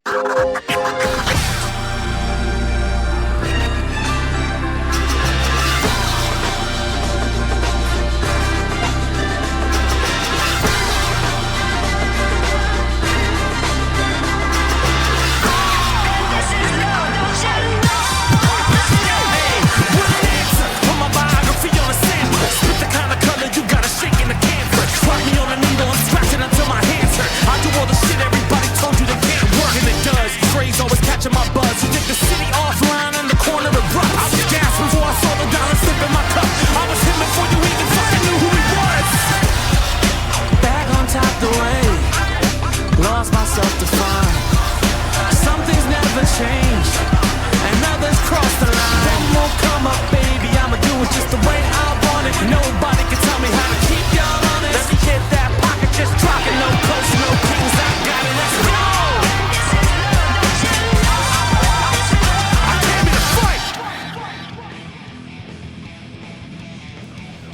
Always catching my buzz. You think the city offline in the corner of rough. I was gasping before I saw the dollar slip in my cup. I was him before you even fucking knew who he was. Back on top the way, lost myself to find. Some things never change, and others cross the line. One more come up, baby, I'ma do it just the way I want it. Nobody can tell me how to keep y'all honest. Let's hit that pocket, just drop it. No coach, no kings, I got it. Let's go.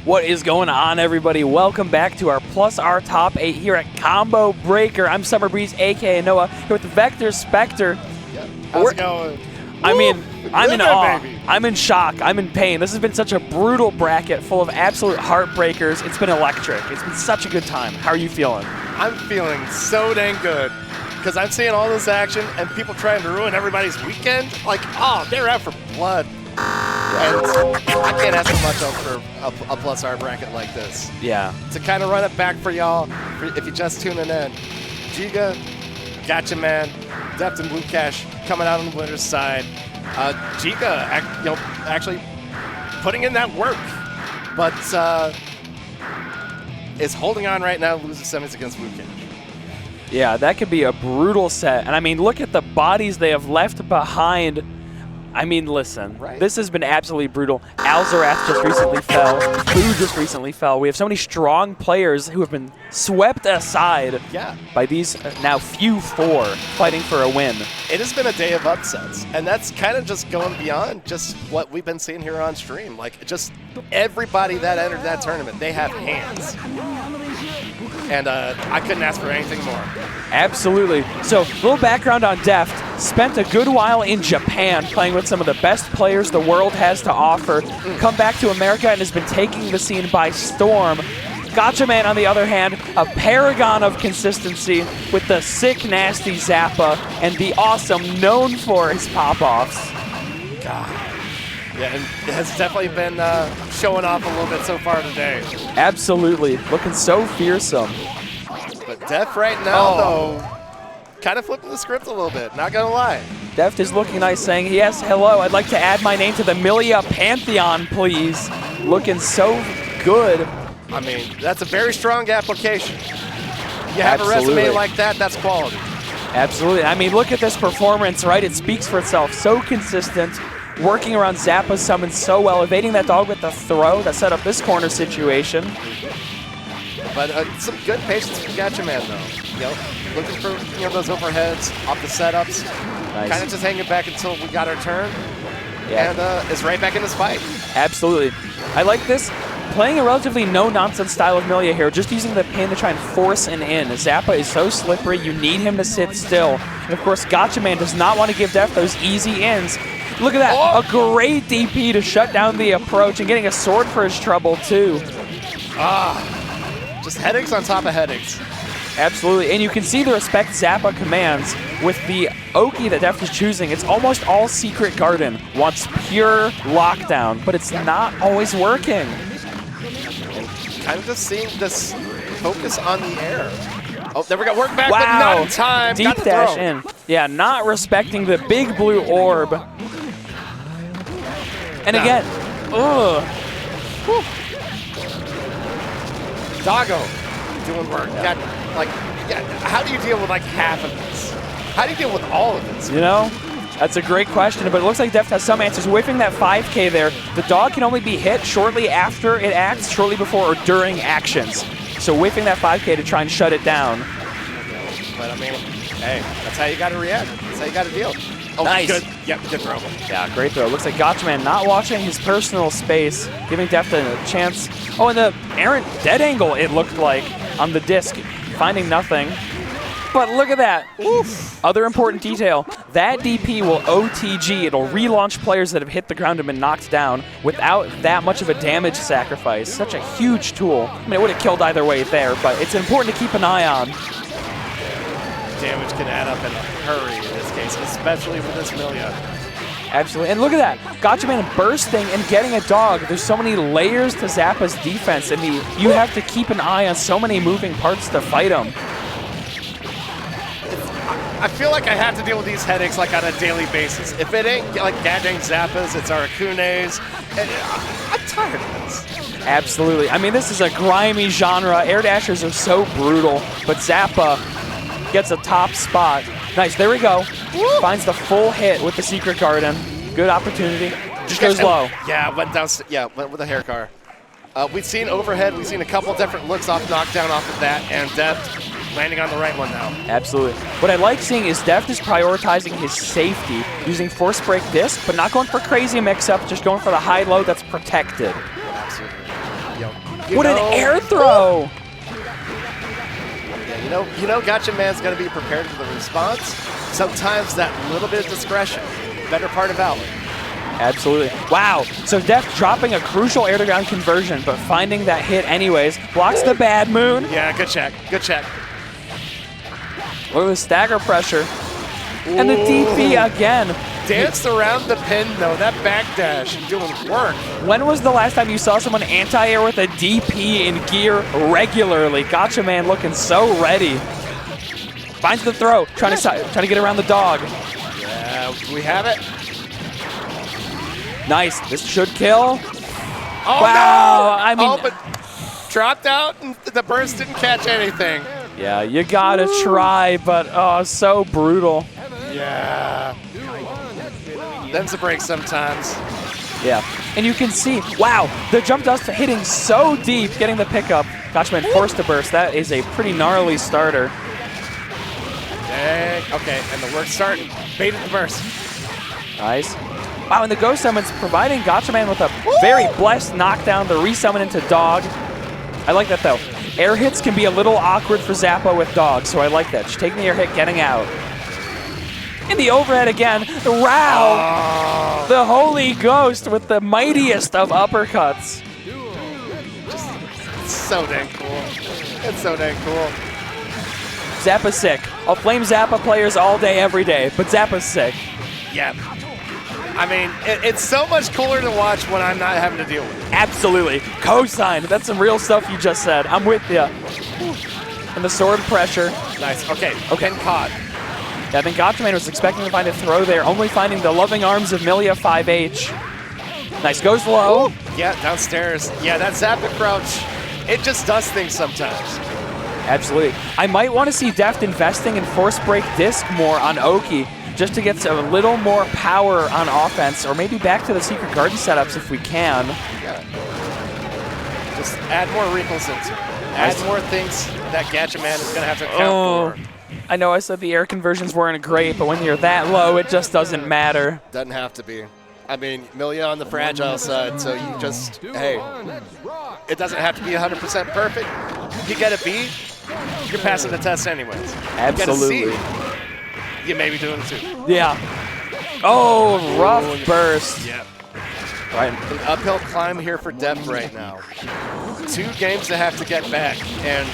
What is going on, everybody? Welcome back to our Plus R Top 8 here at Combo Breaker. I'm Summer Breeze, aka Noah, here with VecterSpecter. Yep. How's it going? I mean, I'm in awe. Baby. I'm in shock. I'm in pain. This has been such a brutal bracket full of absolute heartbreakers. It's been electric. It's been such a good time. How are you feeling? I'm feeling so dang good because I'm seeing all this action and people trying to ruin everybody's weekend. Like, oh, they're out for blood. And I can't ask for much for a Plus R bracket like this. Yeah. To kind of run it back for y'all, if you're just tuning in, Jiga, Gacha Man, Deft and Woash coming out on the winner's side. Jiga, actually putting in that work, but is holding on right now, loses semis against Woash. Yeah, that could be a brutal set. And I mean, look at the bodies they have left behind. I mean, listen, This has been absolutely brutal. Alzarath just recently fell. Fu just recently fell. We have so many strong players who have been swept aside by these now few four fighting for a win. It has been a day of upsets, and that's kind of just going beyond just what we've been seeing here on stream. Like, just everybody that entered that tournament, they have hands. And I couldn't ask for anything more. Absolutely. So, a little background on Deft. Spent a good while in Japan playing with some of the best players the world has to offer. Come back to America and has been taking the scene by storm. Gacha Man, on the other hand, a paragon of consistency with the sick, nasty Zappa and the awesome known for his pop-offs. God. Yeah, and it has definitely been showing off a little bit so far today. Absolutely. Looking so fearsome. But Deft right now, though, kind of flipping the script a little bit, not gonna lie. Deft is looking nice, saying, yes, hello, I'd like to add my name to the Milia Pantheon, please. Looking so good. I mean, that's a very strong application. You have a resume like that, that's quality. Absolutely. I mean, look at this performance, right? It speaks for itself. So consistent, working around Zappa's summon so well, evading that dog with the throw that set up this corner situation. But some good patience from Gacha Man, though. Looking for those overheads off the setups. Nice. Kind of just hanging back until we got our turn. Yeah. And is right back in this fight. Absolutely. I like this. Playing a relatively no-nonsense style of Milia here, just using the pin to try and force an in. Zappa is so slippery, you need him to sit still. And of course, Gacha Man does not want to give Deft those easy ins. Look at that, a great DP to shut down the approach and getting a sword for his trouble too. Just headaches on top of headaches. Absolutely, and you can see the respect Zappa commands with the Oki that Deft is choosing. It's almost all Secret Garden, wants pure lockdown, but it's not always working. Kind of just seeing this focus on the air. Oh, there we go, work back, Wow. but not in time. Deep Got the dash throw. in. Yeah, not respecting the big blue orb. And again, ugh. Doggo doing work. How do you deal with like half of this? How do you deal with all of this? You know, that's a great question, but it looks like Deft has some answers. Whiffing that 5K there, the dog can only be hit shortly after it acts, shortly before or during actions. So whiffing that 5K to try and shut it down. But I mean, hey, that's how you got to react. That's how you got to deal. Oh, Nice. Good. Yep, good throw. Yeah, great throw. Looks like Gacha not watching his personal space, giving Deft a chance. Oh, and the errant dead angle, it looked like, on the disc, finding nothing. But look at that. Oof. Other important detail, that DP will OTG. It'll relaunch players that have hit the ground and been knocked down without that much of a damage sacrifice. Such a huge tool. I mean, it would have killed either way there, but it's important to keep an eye on. Damage can add up in a hurry in this case, especially with this Milia. Absolutely, and look at that. Gacha bursting and getting a dog. There's so many layers to Zappa's defense, and you have to keep an eye on so many moving parts to fight him. I feel like I have to deal with these headaches like on a daily basis. If it ain't like goddamn Zappas, it's Arakunes. I'm tired of this. Absolutely. I mean, this is a grimy genre. Air dashers are so brutal, but Zappa gets a top spot. Nice, there we go. Finds the full hit with the Secret Garden. Good opportunity. Just goes low. Yeah, went down. Yeah, went with a hair car. We've seen overhead. We've seen a couple different looks off knockdown off of that, and Deft landing on the right one now. Absolutely. What I like seeing is Deft is prioritizing his safety, using force break disc, but not going for crazy mix-up, just going for the high-low that's protected. Absolutely. What an air throw! Yeah, you know, Gacha Man's going to be prepared for the response. Sometimes that little bit of discretion, better part of valor. Absolutely. Wow. So Deft dropping a crucial air-to-ground conversion, but finding that hit anyways. Blocks the bad moon. Yeah, good check. Good check. Look at the stagger pressure. And the DP again. Danced around the pin, though. That backdash doing work. When was the last time you saw someone anti-air with a DP in gear regularly? Gacha Man looking so ready. Finds the throw. Trying to get around the dog. Yeah, we have it. Nice. This should kill. Oh, wow. No. I mean, but dropped out and the burst didn't catch anything. Yeah, you gotta try, but oh, so brutal. Yeah. Them's a break sometimes. Yeah, and you can see, wow, the jump dust hitting so deep, getting the pickup. Gacha forced to burst. That is a pretty gnarly starter. Dang. Okay, and the work's starting. Baited the burst. Nice. Wow, and the Ghost Summon's providing Gacha Man with a very blessed knockdown, the resummon into Dog. I like that, though. Air hits can be a little awkward for Zappa with Dog, so I like that. Just taking the air hit, getting out. In the overhead again. Wow! The Holy Ghost with the mightiest of uppercuts. It's so dang cool. It's so dang cool. Zappa's sick. I'll flame Zappa players all day, every day, but Zappa's sick. Yeah. I mean, it's so much cooler to watch when I'm not having to deal with it. Absolutely. Cosign. That's some real stuff you just said. I'm with you. And the sword pressure. Nice. Okay. Pin caught. Yeah, I think Gacha Man was expecting to find a throw there, only finding the loving arms of Milia 5H. Nice. Goes low. Ooh. Yeah, downstairs. Yeah, that Zappa crouch, it just does things sometimes. Absolutely. I might want to see Deft investing in force break disc more on Oki, just to get a little more power on offense, or maybe back to the Secret Garden setups if we can. Yeah. Just add more recoil sensor. Add more things that Gacha Man is going to have to account for. I know I said the air conversions weren't great, but when you're that low, it just doesn't matter. Doesn't have to be. I mean, Milia on the fragile side, so you just, hey, it doesn't have to be 100% perfect. You get a B, you're passing the test anyways. Absolutely. You get a C, you may be doing it too. Yeah. Oh, rough burst. Yeah. Right. An uphill climb here for Deft right now. 2 games to have to get back, and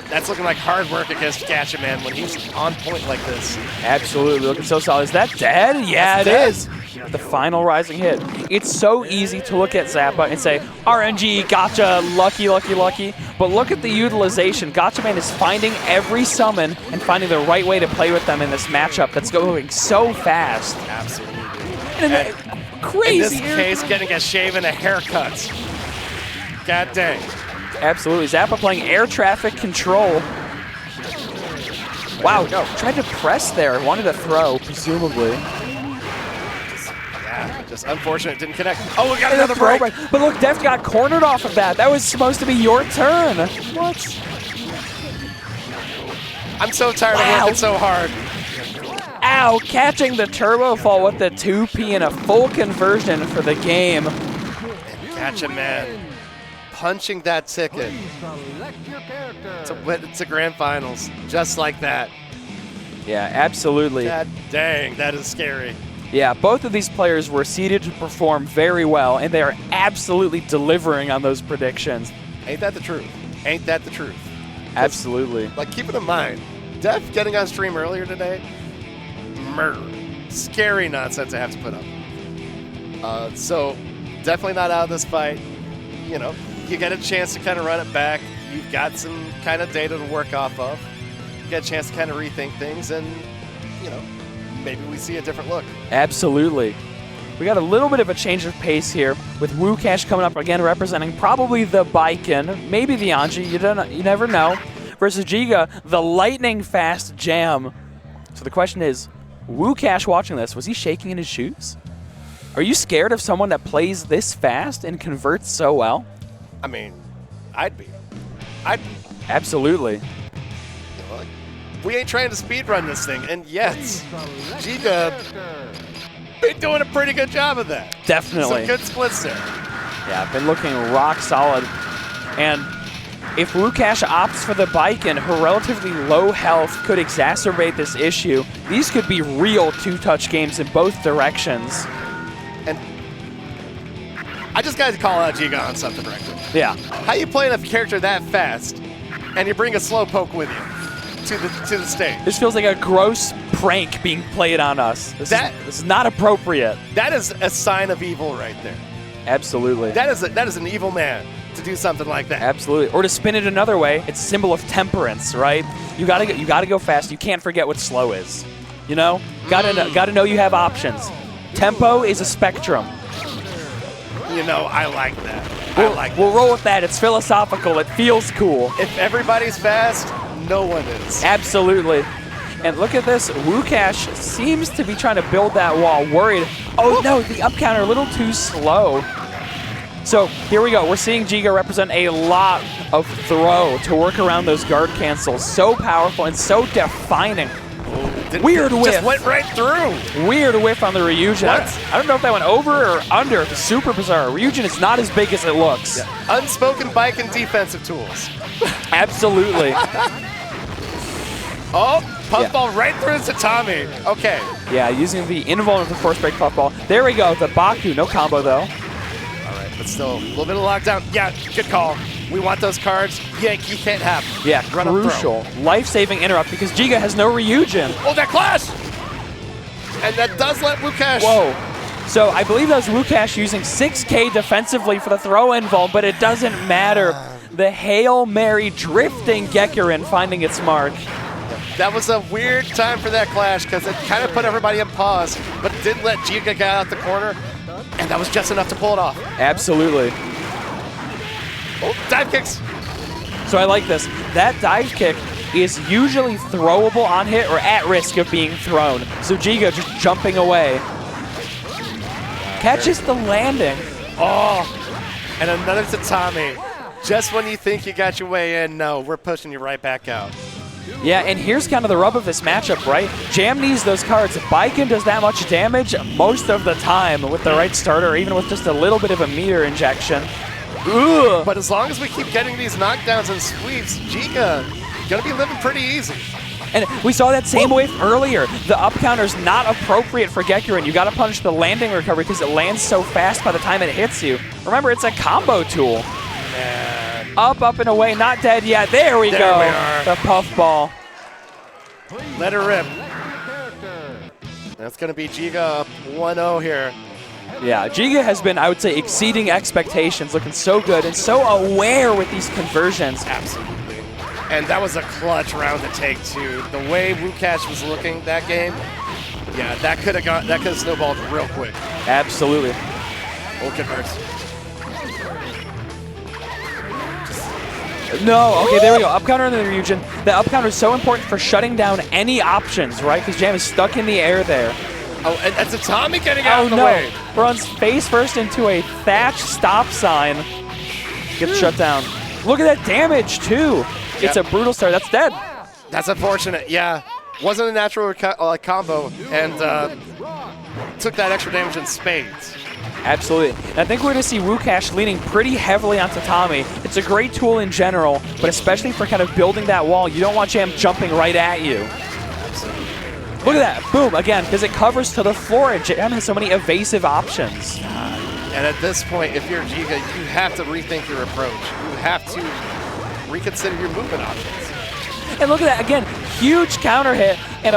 that's looking like hard work against Gacha, man, when he's on point like this. Absolutely, looking so solid. Is that dead? Yeah, it is. The final rising hit. It's so easy to look at Zappa and say, RNG, Gacha, lucky, lucky, lucky. But look at the utilization. Gacha Man is finding every summon and finding the right way to play with them in this matchup that's going so fast. Absolutely. And crazy. In this case, getting a shave and a haircut. God dang. Absolutely. Zappa playing air traffic control. Wow, tried to press there. Wanted to throw, presumably. Yeah, just unfortunate. Didn't connect. Oh, we got another break. But look, Deft got cornered off of that. That was supposed to be your turn. What? I'm so tired of working so hard. Ow, catching the turbo fall with the 2P and a full conversion for the game. Gacha Man. Punching that ticket to grand finals, just like that. Yeah, absolutely. God dang, that is scary. Yeah, both of these players were seeded to perform very well, and they are absolutely delivering on those predictions. Ain't that the truth? Ain't that the truth? Absolutely. Like, keep it in mind, Deft getting on stream earlier today, murder. Scary nonsense I have to put up. So, definitely not out of this fight. You know, you get a chance to kind of run it back. You've got some kind of data to work off of. You get a chance to kind of rethink things, and, you know, maybe we see a different look. Absolutely. We got a little bit of a change of pace here with Woash coming up again, representing probably the Baiken, maybe the Anji, you never know, versus Jiga, the lightning fast Jam. So the question is, Woash watching this, was he shaking in his shoes? Are you scared of someone that plays this fast and converts so well? I mean, I'd be. Absolutely. We ain't trying to speedrun this thing, and yet, Jiga been doing a pretty good job of that. Definitely. Some good splits there. Yeah, been looking rock solid. And if Woash opts for the Baiken, her relatively low health could exacerbate this issue. These could be real two-touch games in both directions. And I just got to call out Jiga on something right quick. Yeah. How you playing a character that fast, and you bring a slowpoke with you to the stage? This feels like a gross prank being played on us. This is not appropriate. That is a sign of evil right there. Absolutely. That is an evil man to do something like that. Absolutely. Or to spin it another way, it's a symbol of temperance, right? You gotta go fast. You can't forget what slow is. You know? Gotta know you have options. Tempo is a spectrum. You know, I like that. We'll roll with that. It's philosophical. It feels cool. If everybody's fast, no one is. Absolutely. And look at this. Woash seems to be trying to build that wall. Worried. Oh, no, the up counter a little too slow. So here we go. We're seeing Jiga represent a lot of throw to work around those guard cancels. So powerful and so defining. Weird whiff. Just went right through. Weird whiff on the Ryujin. I don't know if that went over or under. It's super bizarre. Ryujin is not as big as it looks. Yeah. Unspoken bike and defensive tools. Absolutely. Oh, puffball right through Tatami. Okay. Yeah, using the invulnerable force break puffball. There we go. The Baku. No combo, though. All right, but still a little bit of lockdown. Yeah, good call. We want those cards. Yeah, you can't have them. Yeah, crucial. Life-saving interrupt because Jiga has no Ryujin. Oh, that clash! And that does let Woash. Whoa. So I believe that was Woash using 6K defensively for the throw-in vault, but it doesn't matter. The Hail Mary drifting Gekurin finding its mark. That was a weird time for that clash because it kind of put everybody in pause, but it did let Jiga get out the corner, and that was just enough to pull it off. Absolutely. Oh, dive kicks. So I like this. That dive kick is usually throwable on hit or at risk of being thrown. So Jiga just jumping away. Catches the landing. Oh, and another Tatami. Just when you think you got your way in, no, we're pushing you right back out. Yeah, and here's kind of the rub of this matchup, right? Jam needs those cards. Baiken does that much damage most of the time with the right starter, or even with just a little bit of a meter injection. Ugh. But as long as we keep getting these knockdowns and sweeps, Jiga gonna be living pretty easy. And we saw that same wave earlier. The up counter's not appropriate for Gekkerin. You gotta punish the landing recovery because it lands so fast by the time it hits you. Remember, it's a combo tool. And Up, and away, not dead yet. There we go. we are. The puffball. let her rip. That's going to be Jiga up 1-0 here. Yeah, Jiga has been, I would say, exceeding expectations, looking so good and so aware with these conversions. Absolutely. And that was a clutch round to take, too. The way Woash was looking that game, yeah, that could have snowballed real quick. Absolutely. We'll convert. No, okay, there we go. Up counter in the region. The up counter is so important for shutting down any options, right? Because Jam is stuck in the air there. Oh, and that's a Tommy getting out of the no. way. Runs face first into a thatch stop sign. Gets shut down. Look at that damage, too. It's a brutal start. That's dead. That's unfortunate, yeah. Wasn't a natural combo, and took that extra damage in spades. Absolutely. And I think we're going to see Woash leaning pretty heavily onto Tommy. It's a great tool in general, but especially for kind of building that wall. You don't want Jam jumping right at you. Absolutely. Look at that. Boom, again, because it covers to the floor, and Jam has so many evasive options. And at this point, if you're Jiga, you have to rethink your approach. You have to reconsider your movement options. And look at that, again, huge counter hit, and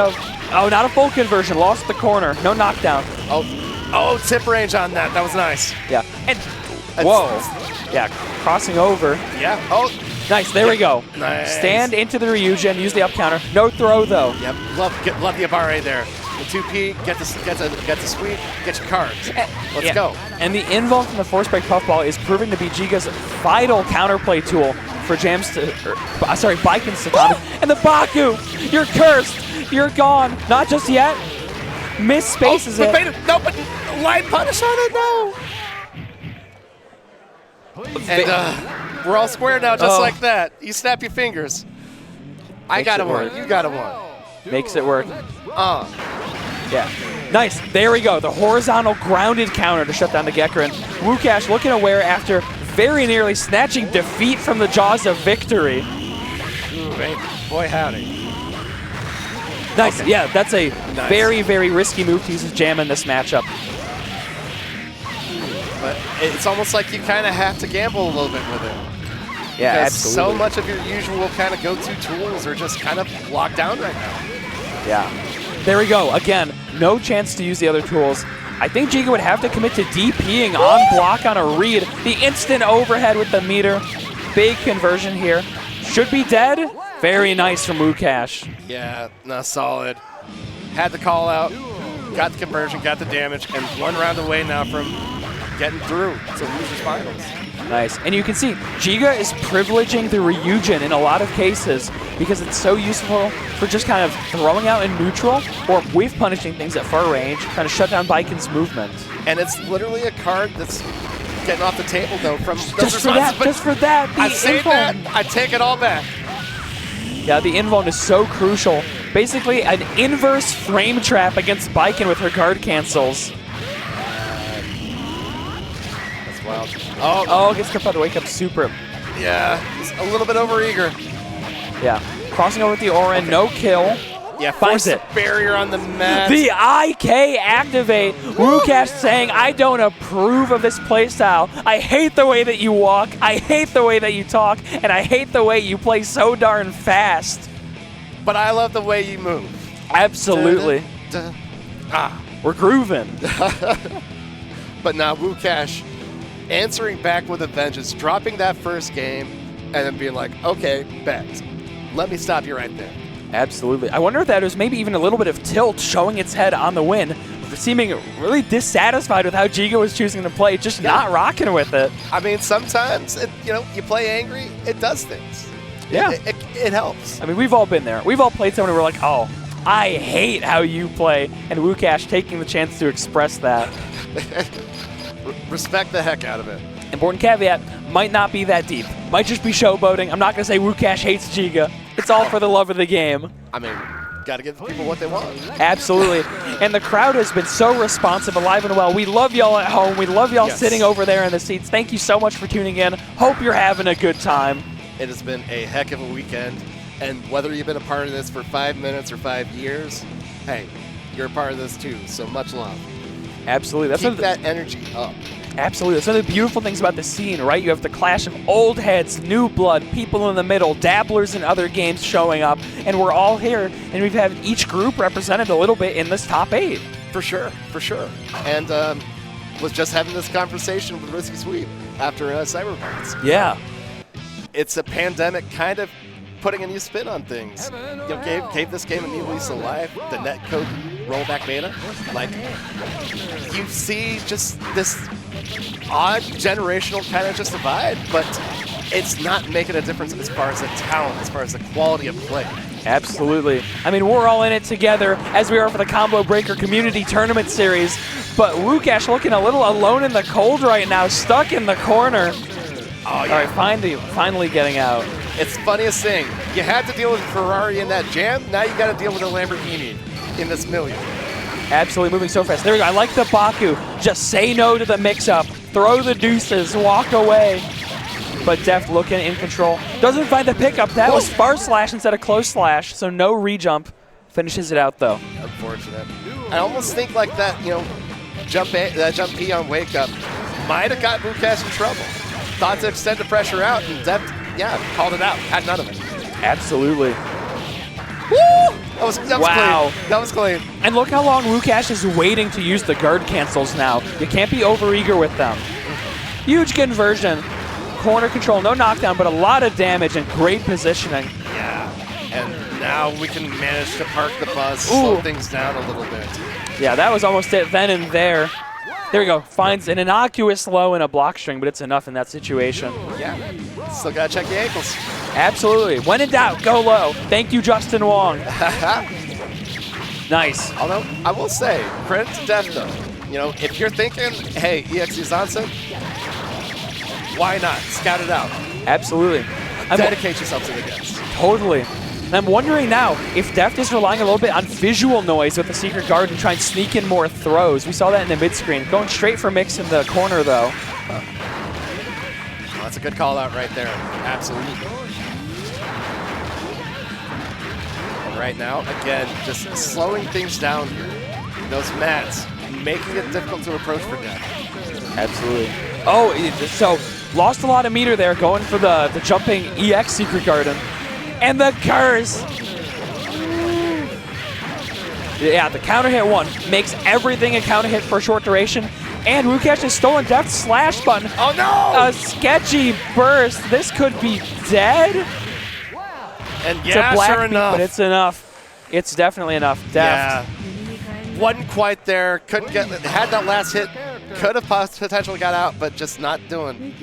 not a full conversion, lost the corner, no knockdown. Oh, tip range on that. That was nice. Yeah. And whoa. Yeah, crossing over. Yeah. Oh. Nice. There we go. Nice. Stand into the Ryujin, use the up counter. No throw though. Yep. Love the Abare there. The 2P, get the sweep, get your cards. Let's go. And the invuln from the force break puffball is proving to be Jiga's vital counterplay tool for Baiken's to Tommy. And the Baku, you're cursed. You're gone. Not just yet. Miss spaces it. No, but light punish on it, no. And we're all square now, just like that. You snap your fingers. I got a one. You got a one. Makes it work. Yeah. Nice. There we go. The horizontal grounded counter to shut down the Gekkerin. Woash looking aware after very nearly snatching defeat from the jaws of victory. Ooh, boy, howdy. Nice. Okay. Yeah, that's a very, very risky move to use his Jam in this matchup. But it's almost like you kind of have to gamble a little bit with it. Yeah, because absolutely. so much of your usual kind of go-to tools are just kind of locked down right now. Yeah. There we go. Again, no chance to use the other tools. I think Jiga would have to commit to DPing on block on a read. The instant overhead with the meter. Big conversion here. Should be dead. Very nice from Woash. Yeah, no, solid. Had the call out, got the conversion, got the damage, and one round away now from getting through to losers finals. Nice. And you can see Jiga is privileging the Ryujin in a lot of cases because it's so useful for just kind of throwing out in neutral or wave punishing things at far range, kind of shut down Baiken's movement. And it's literally a card that's getting off the table, though, from those just for that, I say that, I take it all back. Yeah, the invuln is so crucial. Basically, an inverse frame trap against Baiken with her guard cancels. That's wild. Oh, gets kept out to wake up super. Yeah, he's a little bit overeager. Yeah, crossing over with the Orin, no kill. Yeah, finds it. Barrier on the mat. The IK activate. Woash saying, I don't approve of this playstyle. I hate the way that you walk. I hate the way that you talk. And I hate the way you play so darn fast. But I love the way you move. Absolutely. We're grooving. But now Woash answering back with a vengeance, dropping that first game, and then being like, okay, bet. Let me stop you right there. Absolutely. I wonder if that was maybe even a little bit of tilt showing its head on the win, seeming really dissatisfied with how Jiga was choosing to play, just not rocking with it. I mean, sometimes, you play angry, it does things. Yeah. It helps. I mean, we've all been there. We've all played someone where we're like, oh, I hate how you play, and Woash taking the chance to express that. Respect the heck out of it. Important caveat, might not be that deep. Might just be showboating. I'm not going to say Woash hates Jiga. It's all for the love of the game. I mean, got to give the people what they want. Absolutely. And the crowd has been so responsive, alive and well. We love y'all at home. We love y'all sitting over there in the seats. Thank you so much for tuning in. Hope you're having a good time. It has been a heck of a weekend. And whether you've been a part of this for 5 minutes or 5 years, hey, you're a part of this too, so much love. Absolutely. That's Keep that energy up. Absolutely. That's one of the beautiful things about the scene, right? You have the clash of old heads, new blood, people in the middle, dabblers in other games showing up, and we're all here, and we've had each group represented a little bit in this top 8. For sure, for sure. And was just having this conversation with Risky Sweep after Cyberpunks. Yeah. It's a pandemic kind of putting a new spin on things. You know, gave this game a new lease of life. The netcode rollback beta. Like, you see just this odd generational kind of just divide, but it's not making a difference as far as the talent, as far as the quality of play. Absolutely. I mean, we're all in it together, as we are for the Combo Breaker Community Tournament Series, but Woash looking a little alone in the cold right now, stuck in the corner. Oh, yeah. All right, finally getting out. It's the funniest thing. You had to deal with Ferrari in that jam, now you got to deal with a Lamborghini in this million. Absolutely moving so fast. There we go. I like the Baku. Just say no to the mix-up. Throw the deuces. Walk away. But Deft looking in control. Doesn't find the pickup. That was far slash instead of close slash, so no re-jump. Finishes it out, though. Unfortunate. I almost think like that, you know, jump P on wake up might have got Woash in trouble. Thought to extend the pressure out, and Deft, yeah, called it out. Had none of it. Absolutely. Woo! That was wow. Clean. That was clean. And look how long Woash is waiting to use the guard cancels now. You can't be overeager with them. Huge conversion. Corner control, no knockdown, but a lot of damage and great positioning. Yeah, and now we can manage to park the bus, slow things down a little bit. Yeah, that was almost it then and there. There we go, finds an innocuous low in a block string, but it's enough in that situation. Yeah, still gotta check the ankles. Absolutely. When in doubt, go low. Thank you, Justin Wong. Nice. Although, I will say, credit to Deft though. You know, if you're thinking, hey, EX is onset, why not? Scout it out. Absolutely. Dedicate yourself to the games. Totally. And I'm wondering now if Deft is relying a little bit on visual noise with the Secret Guard and trying to sneak in more throws. We saw that in the mid-screen. Going straight for Mix in the corner, though. Well, that's a good call out right there. Absolutely. And right now, again, just slowing things down here. Those mats, making it difficult to approach for Deft. Absolutely. Oh, so lost a lot of meter there, going for the jumping EX Secret Garden. And the curse! Yeah, the counter hit one makes everything a counter hit for a short duration. And Woash has stolen Deft's slash button. Oh no! A sketchy burst. This could be dead. And yeah, sure enough. But it's enough. It's definitely enough. Deft. Yeah. Wasn't quite there. Couldn't get. Had that last hit. Could have potentially got out, but just not doing.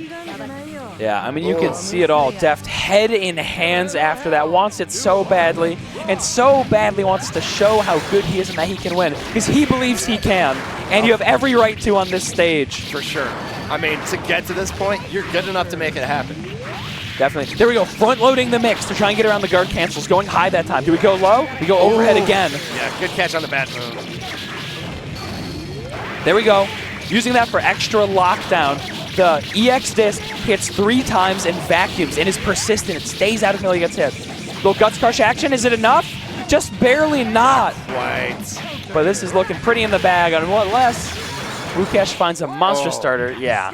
Yeah, I mean, you can see it all. Deft head in hands after that. Wants it so badly, and so badly wants to show how good he is and that he can win. Because he believes he can, and you have every right to on this stage. For sure. I mean, to get to this point, you're good enough to make it happen. Definitely. There we go, front-loading the mix to try and get around the guard cancels. Going high that time. Do we go low? We go overhead again. Yeah, good catch on the bat move. There we go. Using that for extra lockdown. The EX disc hits 3 times and vacuums and is persistent. It stays out until he gets hit. Little Guts Crush action. Is it enough? Just barely not. Quite. But this is looking pretty in the bag. Unless Woash finds a monster starter. Yeah.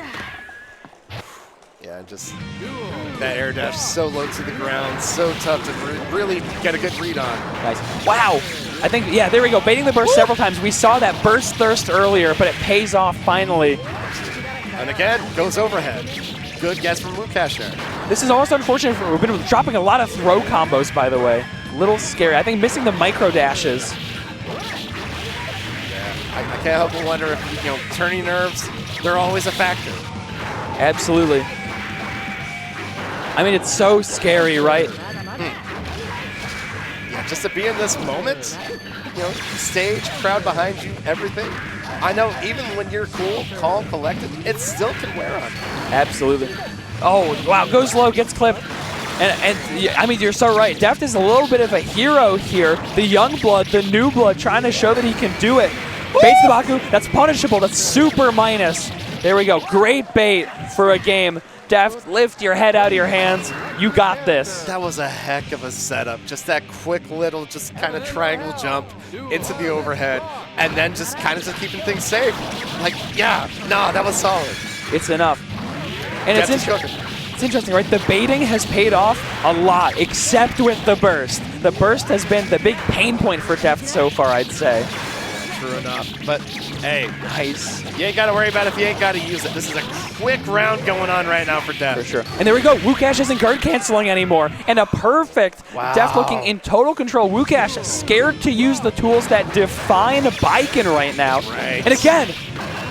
Yeah, just that air dash so low to the ground. So tough to really get a good read on. Nice. Wow. I think, yeah, there we go. Baiting the burst several times. We saw that burst thirst earlier, but it pays off finally. And again, goes overhead. Good guess from Woash there. This is almost unfortunate. We've been dropping a lot of throw combos, by the way. A little scary. I think missing the micro dashes. Yeah, I can't help but wonder if, you know, turning nerves, they're always a factor. Absolutely. I mean, it's so scary, right? Yeah, just to be in this moment, you know, stage, crowd behind you, everything. I know even when you're cool, calm, collected, it still can wear on you. Absolutely. Oh, wow, goes low, gets clipped. And I mean, you're so right. Deft is a little bit of a hero here. The young blood, the new blood, trying to show that he can do it. Baits the Baku, that's punishable, that's super minus. There we go, great bait for a game. Deft, lift your head out of your hands. You got this. That was a heck of a setup. Just that quick little, just kind of triangle jump into the overhead, and then just kind of just keeping things safe. Like, yeah, no, that was solid. It's enough. And it's interesting, right? The baiting has paid off a lot, except with the burst. The burst has been the big pain point for Deft so far, I'd say. True enough. But, hey, nice. You ain't got to worry about it if you ain't got to use it. This is a quick round going on right now for Deft. For sure. And there we go. Woash isn't guard canceling anymore. And a perfect Deft looking in total control. Woash scared to use the tools that define Baiken right now. Right. And again,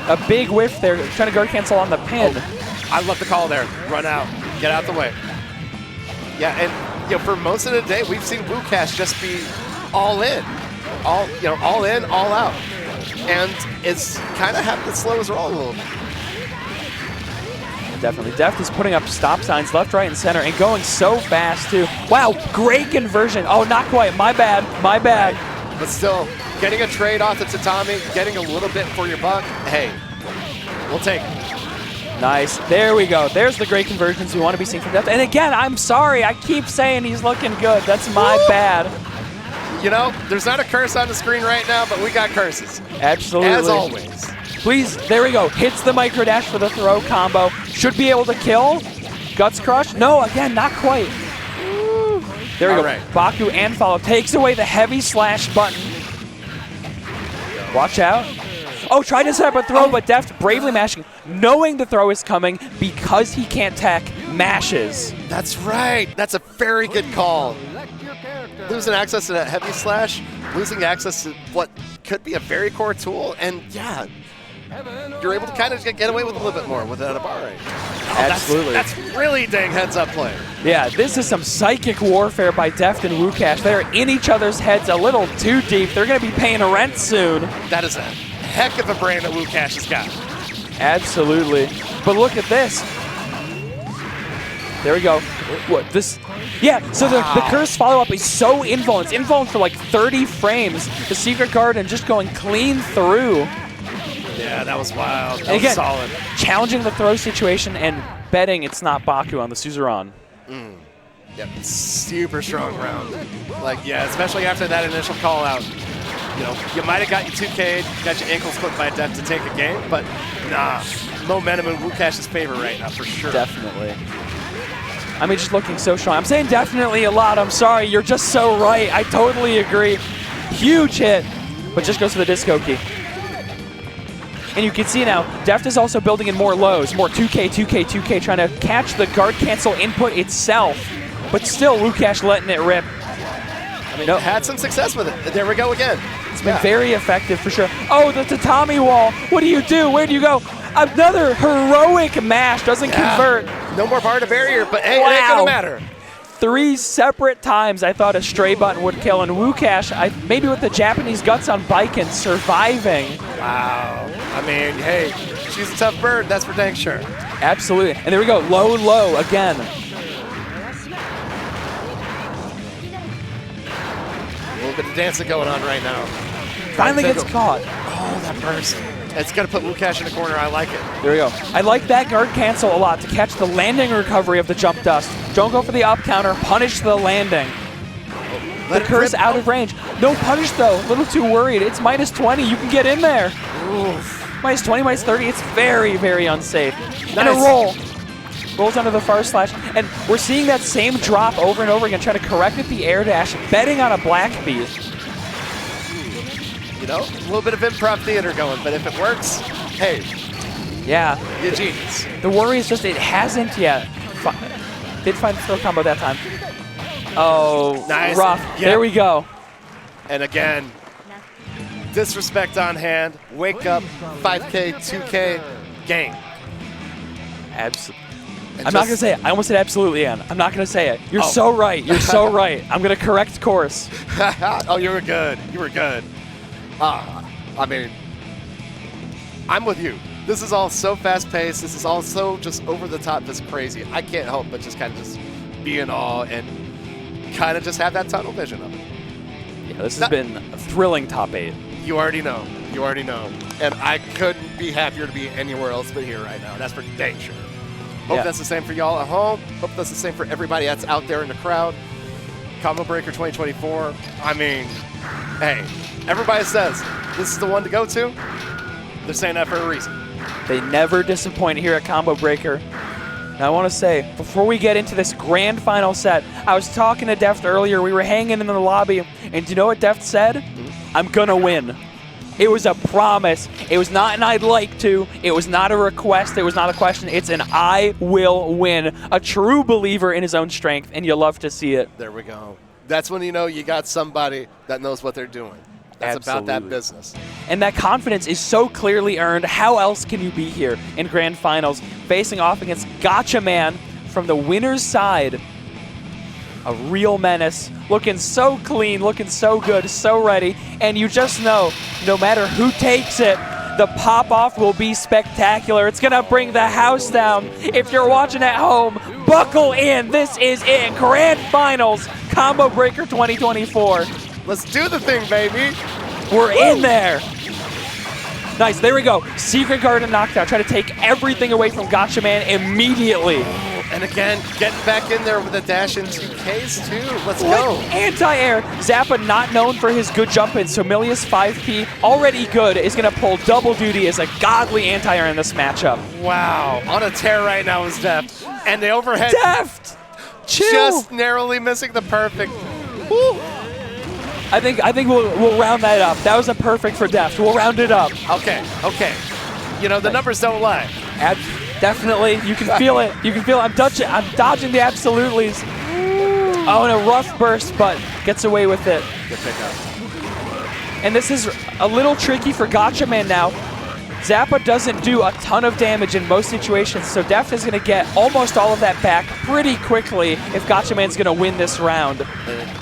a big whiff there, trying to guard cancel on the pin. Oh, I love the call there. Run out. Get out the way. Yeah, and for most of the day, we've seen Woash just be all in. All in, all out. And it's kind of having to slow his roll a little bit. Definitely. Deft is putting up stop signs left, right, and center and going so fast, too. Wow, great conversion. Oh, not quite. My bad. My bad. Right. But still, getting a trade off the tatami, getting a little bit for your buck, hey, we'll take it. Nice. There we go. There's the great conversions we want to be seeing from Deft. And again, I'm sorry. I keep saying he's looking good. That's my bad. There's not a curse on the screen right now, but we got curses. Absolutely. As always. Please, there we go. Hits the micro dash for the throw combo. Should be able to kill. Guts crush. No, again, not quite. There we go. Right. Baku and follow. Takes away the heavy slash button. Watch out. Oh, tried to set up a throw, but Deft bravely mashing. Knowing the throw is coming because he can't tech, mashes. That's right. That's a very good call. Losing access to that heavy slash, losing access to what could be a very core tool, and yeah, you're able to kind of get away with a little bit more with that bar range. Absolutely. That's really dang heads-up play. Yeah, this is some psychic warfare by Deft and Woash. They're in each other's heads a little too deep. They're going to be paying rent soon. That is a heck of a brain that Woash has got. Absolutely. But look at this. There we go. What this? Yeah. So the curse follow-up is so invuln. It's invuln for like 30 frames. The secret guard and just going clean through. Yeah, that was wild. That was solid. Challenging the throw situation and betting it's not Baku on the Suzerain. Yep, super strong round. Like, yeah, especially after that initial call out. You might have got your 2K'd, got your ankles clipped by Deft to take a game, but nah, momentum in Woash's favor right now for sure. Definitely. I mean, just looking so strong. I'm saying definitely a lot. I'm sorry. You're just so right. I totally agree. Huge hit, but just goes for the disco key. And you can see now, Deft is also building in more lows, more 2K, 2K, 2K, trying to catch the guard cancel input itself. But still, Woash letting it rip. I mean, had some success with it. There we go again. It's been very effective for sure. Oh, the tatami wall. What do you do? Where do you go? Another heroic mash. Doesn't convert. No more bar to barrier, but hey, it ain't gonna matter. 3 separate times I thought a stray button would kill, and Woash, maybe with the Japanese guts on Baiken, surviving. Wow. I mean, hey, she's a tough bird, that's for dang sure. Absolutely. And there we go, low, low again. A little bit of dancing going on right now. Finally gets caught. Oh, that burst. It's going to put Woash in the corner. I like it. There we go. I like that guard cancel a lot to catch the landing recovery of the jump dust. Don't go for the up counter. Punish the landing. The curse out of range. No punish, though. A little too worried. It's minus 20. You can get in there. Oof. Minus 20, minus 30. It's very, very unsafe. Nice. And a roll. Rolls under the far slash. And we're seeing that same drop over and over again, trying to correct with the air dash, betting on a black beat. A little bit of improv theater going, but if it works, hey. Yeah. You're genius. The worry is just it hasn't yet. Did find the throw combo that time. Oh, nice. Rough. Yep. There we go. And again, disrespect on hand. Wake up, 5K, 2K, game. Absolutely. I'm not going to say it. I almost said absolutely, Ann. I'm not going to say it. You're so right. You're so right. I'm going to correct course. Oh, you were good. You were good. I mean, I'm with you. This is all so fast-paced. This is all so just over the top. This crazy. I can't help but just kind of just be in awe and kind of just have that tunnel vision of it. Yeah, this has been a thrilling top 8. You already know. You already know. And I couldn't be happier to be anywhere else but here right now. That's for dang sure. Hope that's the same for y'all at home. Hope that's the same for everybody that's out there in the crowd. Combo Breaker 2024. I mean, hey, everybody says this is the one to go to. They're saying that for a reason. They never disappoint here at Combo Breaker. Now I want to say, before we get into this grand final set, I was talking to Deft earlier. We were hanging in the lobby, and do you know what Deft said? I'm gonna win. It was a promise. It was not an I'd like to. It was not a request. It was not a question. It's an I will win. A true believer in his own strength, and you love to see it. There we go. That's when you know you got somebody that knows what they're doing. That's about that business. And that confidence is so clearly earned. How else can you be here in Grand Finals facing off against Gacha Man from the winner's side? A real menace, looking so clean, looking so good, so ready. And you just know, no matter who takes it, the pop-off will be spectacular. It's going to bring the house down. If you're watching at home, buckle in. This is it. Grand Finals, Combo Breaker 2024. Let's do the thing, baby. We're in there. Nice, there we go. Secret Garden knockdown. Try to take everything away from Gacha Man immediately. And again, getting back in there with a dash into Ks too. Let's go. Anti-air. Zappa not known for his good jump in, so Milius 5P, already good, is going to pull double duty as a godly anti-air in this matchup. Wow. On a tear right now is Deft. And the overhead. Deft! Chill. Just narrowly missing the perfect. Woo. I think we'll round that up. That was a perfect for Deft. We'll round it up. Okay. You know, the numbers don't lie. Definitely. You can feel it. You can feel it. I'm dodging the absolutely's. Oh, and a rough burst, but gets away with it. Good pickup. And this is a little tricky for Gacha Man now. Zappa doesn't do a ton of damage in most situations, so Deft is going to get almost all of that back pretty quickly if Gacha Man's going to win this round.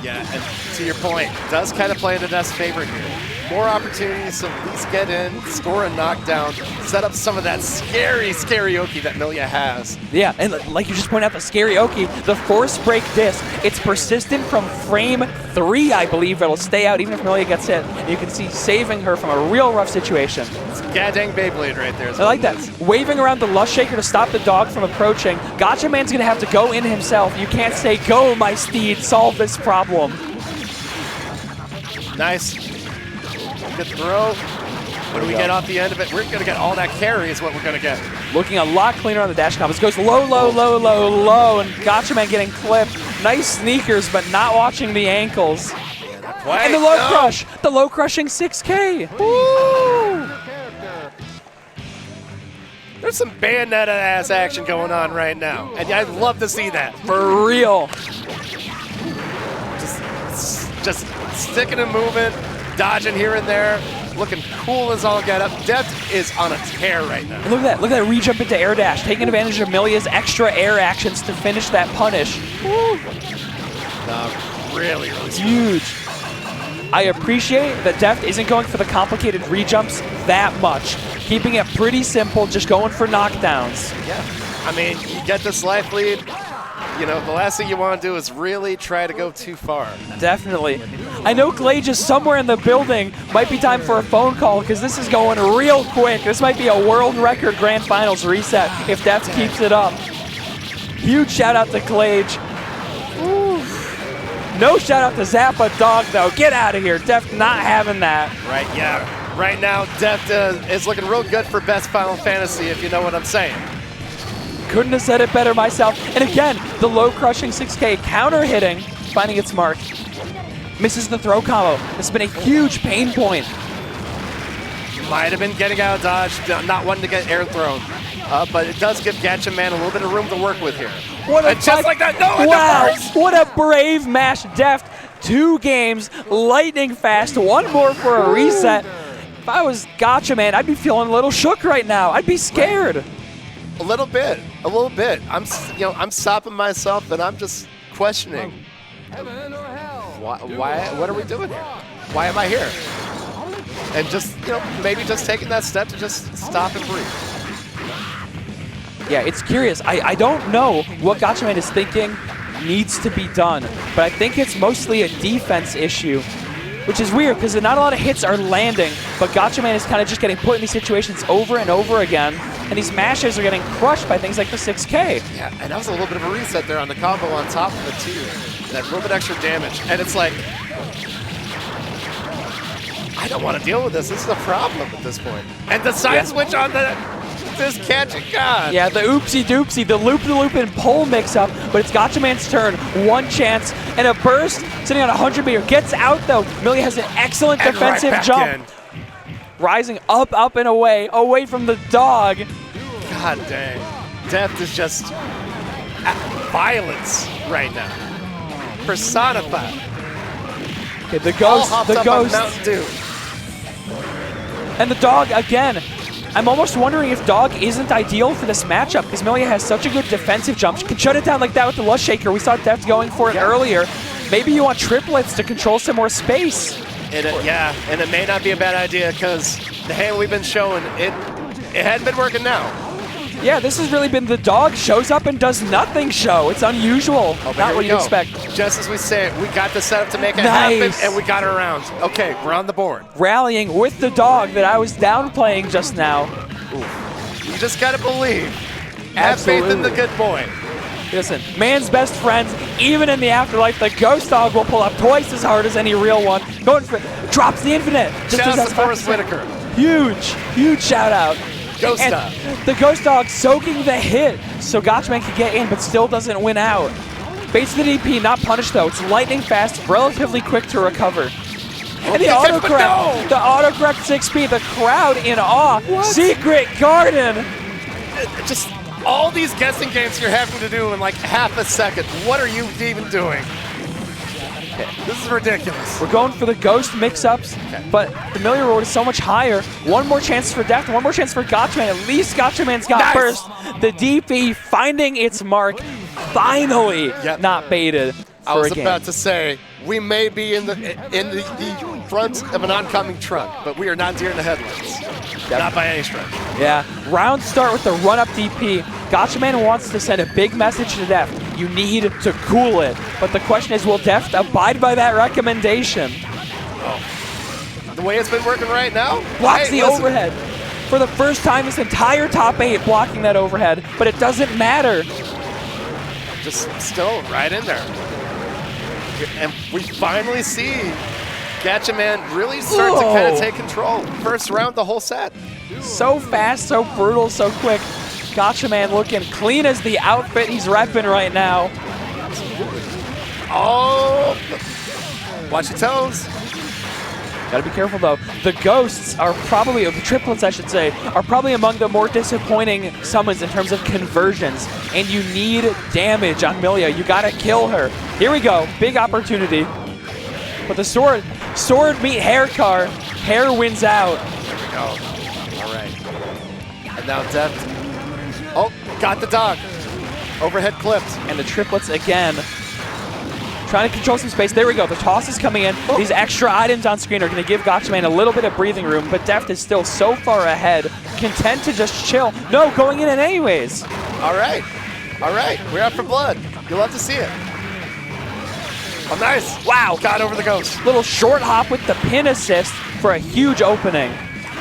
Yeah, and to your point, does kind of play in the Deft's favor here. More opportunities to at least get in, score a knockdown, set up some of that scary Oki that Milia has. Yeah, and like you just pointed out, the scary Oki, the force break disc, it's persistent from frame 3, I believe. It'll stay out even if Milia gets hit. And you can see saving her from a real rough situation. It's goddamn Beyblade right there. I like that. Waving around the Lust Shaker to stop the dog from approaching. Gacha Man's going to have to go in himself. You can't say, go, my steed, solve this problem. Nice. Good throw. What do we get off the end of it? We're going to get all that carry is what we're going to get. Looking a lot cleaner on the dash combos. Goes low, low, low, low, low, and Gacha Man getting clipped. Nice sneakers, but not watching the ankles. And the low crush. The low crushing 6K. Woo! There's some Bayonetta-ass action going on right now, and I'd love to see that. For real. Just sticking and moving, dodging here and there, looking cool as all get up. Deft is on a tear right now. Look at that re-jump into air dash, taking advantage of Milia's extra air actions to finish that punish. Woo. Really huge. I appreciate that Deft isn't going for the complicated re-jumps that much. Keeping it pretty simple, just going for knockdowns. Yeah, I mean, you get this life lead, you know, the last thing you want to do is really try to go too far. Definitely. I know Glage is somewhere in the building. Might be time for a phone call because this is going real quick. This might be a world record Grand Finals reset if Deft keeps it up. Huge shout out to Glage. No shout out to Zappa Dog though. Get out of here. Deft not having that. Right, yeah. Right now, Deft is looking real good for best Final Fantasy, if you know what I'm saying. Couldn't have said it better myself. And again, the low crushing 6K counter hitting, finding its mark. Misses the throw combo. It's been a huge pain point. Might have been getting out of dodge, not wanting to get air thrown. But it does give Gacha Man a little bit of room to work with here. Just like that, no! Wow, what a brave mash. Deft, 2 games, lightning fast, 1 more for a reset. If I was Gacha Man, I'd be feeling a little shook right now. I'd be scared. A little bit. I'm stopping myself and I'm just questioning. Why? What are we doing here? Why am I here? And just, maybe just taking that step to just stop and breathe. Yeah, it's curious. I don't know what Gacha Man is thinking needs to be done, but I think it's mostly a defense issue, which is weird because not a lot of hits are landing, but Gacha Man is kind of just getting put in these situations over and over again. and these mashes are getting crushed by things like the 6K. Yeah, and that was a little bit of a reset there on the combo on top of it too. That little bit extra damage, and it's like, I don't want to deal with this. This is a problem at this point. And the side switch on this catching god. Yeah, the oopsie doopsie, the loop and pole mix up, but it's Gachaman's turn. One chance and a burst sitting on 100 meter. Gets out though. Millia has an excellent defensive jump. Rising up and away from the dog. God dang. Deft is just violence right now. Personified. Okay, the ghost. Mountain Dew. And the dog again. I'm almost wondering if dog isn't ideal for this matchup because Millia has such a good defensive jump. She can shut it down like that with the Lush Shaker. We saw Deft going for it earlier. Maybe you want triplets to control some more space. And it may not be a bad idea because the hand we've been showing, it hadn't been working now. Yeah, this has really been the dog shows up and does nothing show. It's unusual. Not what you'd expect. Just as we say, we got the setup to make it happen, and we got it around. Okay, we're on the board. Rallying with the dog that I was downplaying just now. You just got to believe. Have faith in the good boy. Listen, man's best friends, even in the afterlife, the ghost dog will pull up twice as hard as any real one. Going for it, drops the infinite. Shout out to Forrest Whitaker. Huge shout out. Ghost and dog. The ghost dog soaking the hit, so Gachaman can get in, but still doesn't win out. Baits the DP, not punished though. It's lightning fast, relatively quick to recover. And the autocorrect, the autocorrect 6P, the crowd in awe. What? Secret Garden. Just all these guessing games you're having to do in like half a second. What are you even doing? This is ridiculous. We're going for the ghost mix-ups, but the Millia reward is so much higher. One more chance for Deft, one more chance for Gachaman. At least Gachaman's got first. The DP finding its mark, finally not baited for I was a game. about to say, we may be in the front of an oncoming truck, but we are not deer in the headlights. Not by any stretch. Yeah, round start with the run-up DP. Gachaman wants to send a big message to Deft. You need to cool it. But the question is, will Deft abide by that recommendation? The way it's been working right now? Blocks the overhead. For the first time this entire top 8 blocking that overhead, but it doesn't matter. Just still right in there. And we finally see Gachaman really start to kind of take control. First round, the whole set. So fast, so brutal, so quick. Gachaman looking clean as the outfit he's repping right now. Oh, watch your toes. Gotta be careful though. The ghosts are probably, or the triplets I should say, are probably among the more disappointing summons in terms of conversions. And you need damage on Millia. You gotta kill her. Here we go, big opportunity. But the sword meet hair car. Hair wins out. There we go. All right. And now Deft. Oh, got the dog. Overhead clipped. And the triplets again. Trying to control some space. There we go. The toss is coming in. These extra items on screen are going to give Gachaman a little bit of breathing room, but Deft is still so far ahead. Content to just chill. No, going in it anyways. All right. All right. We're out for blood. You'll love to see it. Oh, nice. Wow. Got over the ghost. Little short hop with the pin assist for a huge opening.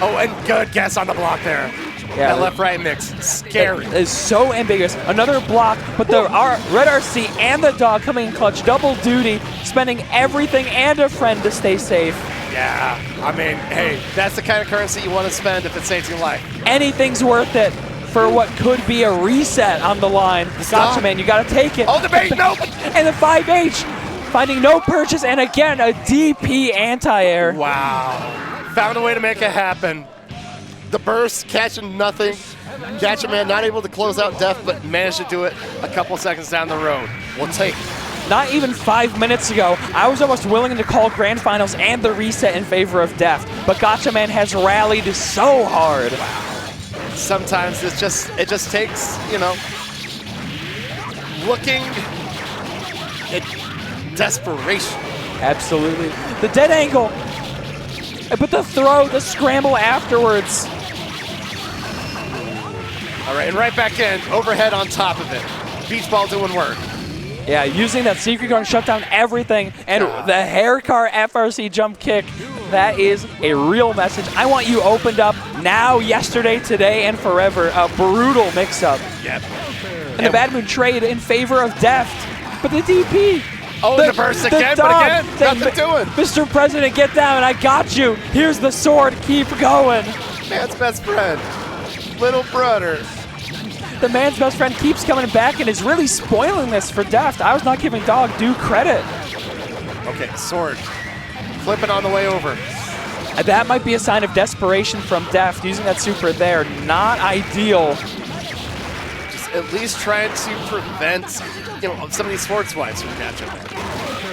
Oh, and good guess on the block there. Yeah, that left-right mix, scary. It is so ambiguous. Another block, but the Red RC and the dog coming in clutch, double duty, spending everything and a friend to stay safe. Yeah, I mean, hey, that's the kind of currency you want to spend if it saves your life. Anything's worth it for what could be a reset on the line. Gachaman, you got to take it. Oh, the bait, nope. And the 5H, finding no purchase, and again, a DP anti-air. Wow. Found a way to make it happen. The burst, catching nothing. Gachaman not able to close out Deft, but managed to do it a couple seconds down the road. We'll take it. Not even 5 minutes ago, I was almost willing to call Grand Finals and the reset in favor of Deft, but Gachaman has rallied so hard. Wow. Sometimes it just takes, looking at desperation. Absolutely. The dead angle, but the throw, the scramble afterwards. All right, and right back in, overhead on top of it. Beach ball doing work. Yeah, using that secret guard shut down everything, and the hair car FRC jump kick, that is a real message. I want you opened up now, yesterday, today, and forever. A brutal mix-up. Yep. And the Bad Moon trade in favor of Deft, but the DP. Oh, the burst again, but again, nothing doing. Mr. President, get down, I got you. Here's the sword, keep going. Man's best friend, little brother. The man's best friend keeps coming back and is really spoiling this for Deft. I was not giving Dog due credit. Okay, sword. Flipping on the way over. That might be a sign of desperation from Deft, using that super there. Not ideal. Just at least trying to prevent, some of these sword swipes from catching.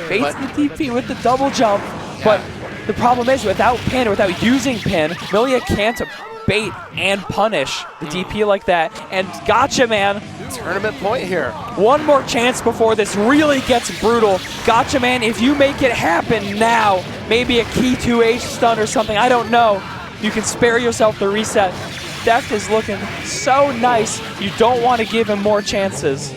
Baits the DP with the double jump, but the problem is without pin, without using pin, Milia can't bait and punish the DP like that. And Gacha Man. Tournament point here. One more chance before this really gets brutal. Gacha Man, if you make it happen now, maybe a key 2H stun or something, I don't know. You can spare yourself the reset. Deft is looking so nice. You don't want to give him more chances.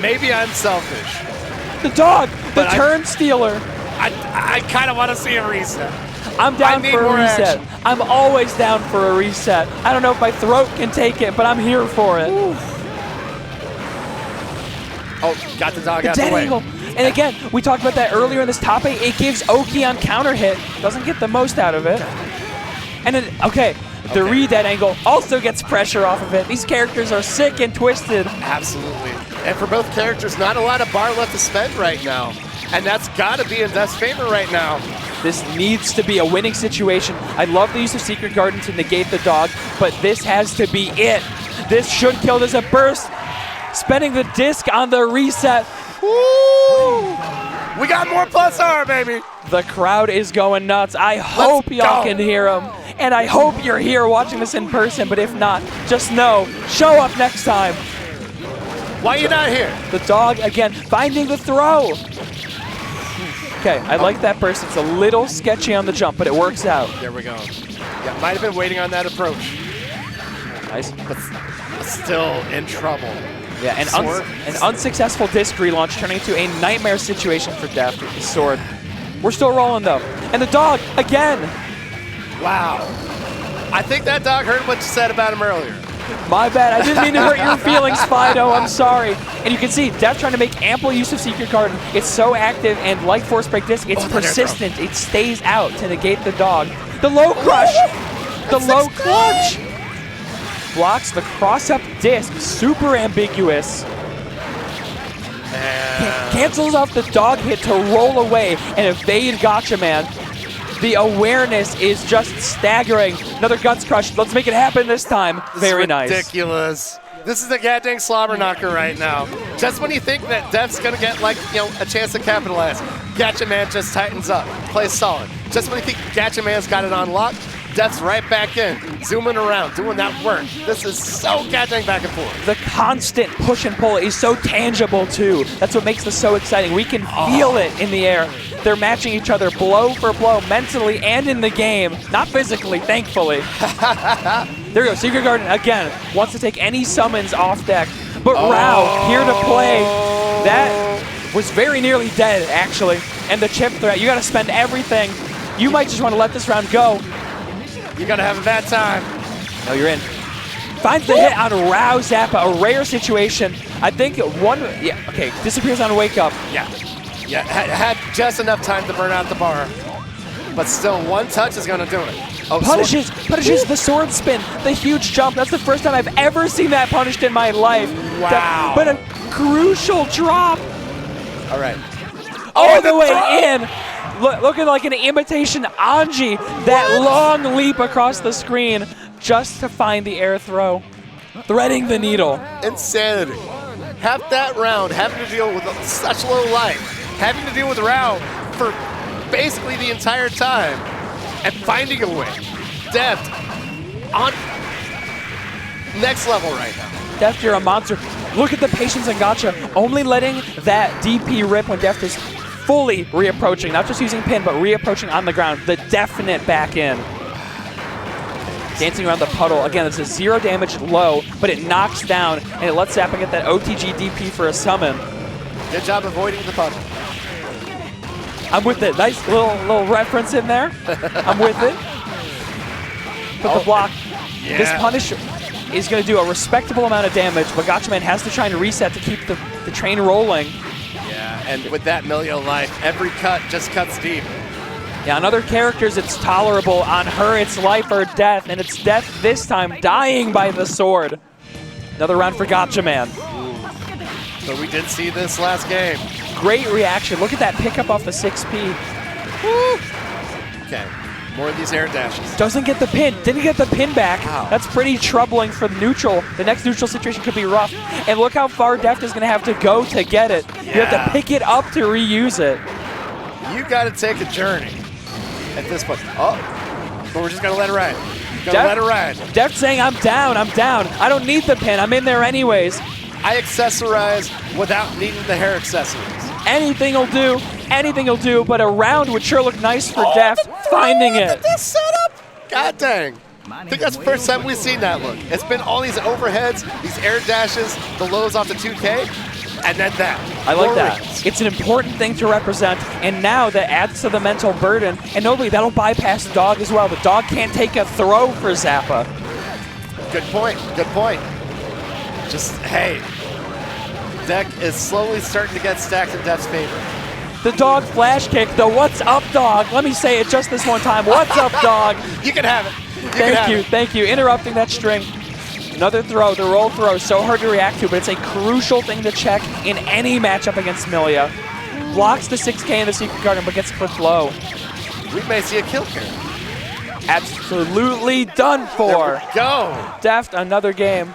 Maybe I'm selfish. The dog, the turn stealer. I kind of want to see a reset. I'm down for a reset. Action. I'm always down for a reset. I don't know if my throat can take it, but I'm here for it. Ooh. Oh, got the dog out the way. Angle. And again, we talked about that earlier in this top 8. It gives Oki on counter hit. Doesn't get the most out of it. And then, the re-dead angle also gets pressure off of it. These characters are sick and twisted. Absolutely. And for both characters, not a lot of bar left to spend right now. And that's got to be in Deft's favor right now. This needs to be a winning situation. I love the use of Secret Garden to negate the dog, but this has to be it. This should kill. There's a burst. Spending the disc on the reset. Woo! We got more plus R, baby. The crowd is going nuts. I hope y'all can hear them. And I hope you're here watching this in person, but if not, just know, show up next time. Why are you not here? The dog, again, finding the throw. Okay, I like that burst. It's a little sketchy on the jump, but it works out. There we go. Yeah, might have been waiting on that approach. Nice. But still in trouble. Yeah, an unsuccessful disc relaunch turning into a nightmare situation for Deft with the sword. We're still rolling, though. And the dog, again. Wow. I think that dog heard what you said about him earlier. My bad. I didn't mean to hurt your feelings, Fido. I'm sorry. And you can see Deft trying to make ample use of Secret Garden. It's so active, and like Force Break Disc, it's persistent. It stays out to negate the dog. The low crush. The low clutch. Blocks the cross-up disc. Super ambiguous. Cancels off the dog hit to roll away and evade Gacha Man. The awareness is just staggering. Another Guts Crush. Let's make it happen this time. Very nice. Ridiculous. This is a goddamn slobber knocker right now. Just when you think that Deft's gonna get a chance to capitalize, Gacha Man just tightens up, plays solid. Just when you think Gacha Man's got it on lock, Deft's right back in, zooming around, doing that work. This is so goddamn back and forth. The constant push and pull is so tangible too. That's what makes this so exciting. We can feel it in the air. They're matching each other blow for blow, mentally and in the game. Not physically, thankfully. There we go, Secret Garden again. Wants to take any summons off deck. But Rao, here to play. That was very nearly dead, actually. And the chip threat, you gotta spend everything. You might just want to let this round go. You're gonna have a bad time. No, you're in. Finds the hit on Rao Zappa, a rare situation. I think disappears on wake up. Yeah, had just enough time to burn out the bar. But still, one touch is gonna do it. Oh, punishes the sword spin, the huge jump. That's the first time I've ever seen that punished in my life. Wow. But a crucial drop. All right. All the way in. Looking like an imitation Anji. That long leap across the screen just to find the air throw. Threading the needle. Insanity. Half that round having to deal with such low life, having to deal with Rao for basically the entire time, and finding a way. Deft on next level right now. Deft, you're a monster. Look at the patience in Gacha. Only letting that DP rip when Deft is fully reapproaching, not just using pin, but reapproaching on the ground. The definite back in. Dancing around the puddle. Again, it's a 0 damage low, but it knocks down, and it lets Zappa get that OTG DP for a summon. Good job avoiding the puddle. I'm with it. Nice little reference in there. I'm with it. Put the block. Yeah. This punish is going to do a respectable amount of damage, but Gacha has to try and reset to keep the train rolling. Yeah, and with that Milio life, every cut just cuts deep. Yeah, on other characters, it's tolerable. On her, it's life or death, and it's death this time, dying by the sword. Another round for Gacha. But we did see this last game. Great reaction. Look at that pickup off the 6P. Woo. Okay, more of these air dashes. Doesn't get the pin. Didn't get the pin back. Wow. That's pretty troubling for the neutral. The next neutral situation could be rough. And look how far Deft is going to have to go to get it. Yeah. You have to pick it up to reuse it. You got to take a journey at this point. Oh, but we're just going to let it ride. Gonna let it ride. Deft saying, I'm down. I don't need the pin. I'm in there anyways. I accessorize without needing the hair accessories. Anything will do, but a round would sure look nice for Deft, finding it. This setup? God dang. I think that's the first time we've seen that look. It's been all these overheads, these air dashes, the lows off the 2K, and then that. I like that. It's an important thing to represent, and now that adds to the mental burden, and notably that'll bypass the dog as well. The dog can't take a throw for Zappa. Good point, good point. Just, hey, deck is slowly starting to get stacked in Deft's favor. The dog flash kick, the what's up dog. Let me say it just this one time. What's up dog? You can have it. Thank you. Interrupting that string. Another throw, the roll throw, so hard to react to, but it's a crucial thing to check in any matchup against Milia. Blocks the 6K in the Secret Garden, but gets clipped low. We may see a kill here. Absolutely done for. There we go. Deft, another game.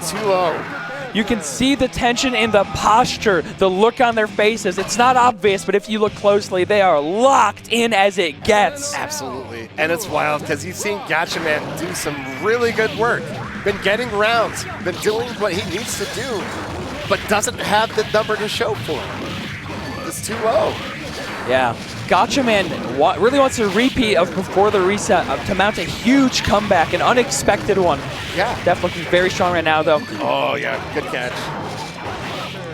2-0. You can see the tension in the posture, the look on their faces. It's not obvious, but if you look closely, they are locked in as it gets. Absolutely. And it's wild because you've seen Gacha do some really good work. Been getting rounds, been doing what he needs to do, but doesn't have the number to show for it. It's 2-0. Yeah. Gacha really wants a repeat of before the reset to mount a huge comeback, an unexpected one. Yeah. Deft looking very strong right now, though. Oh, yeah. Good catch.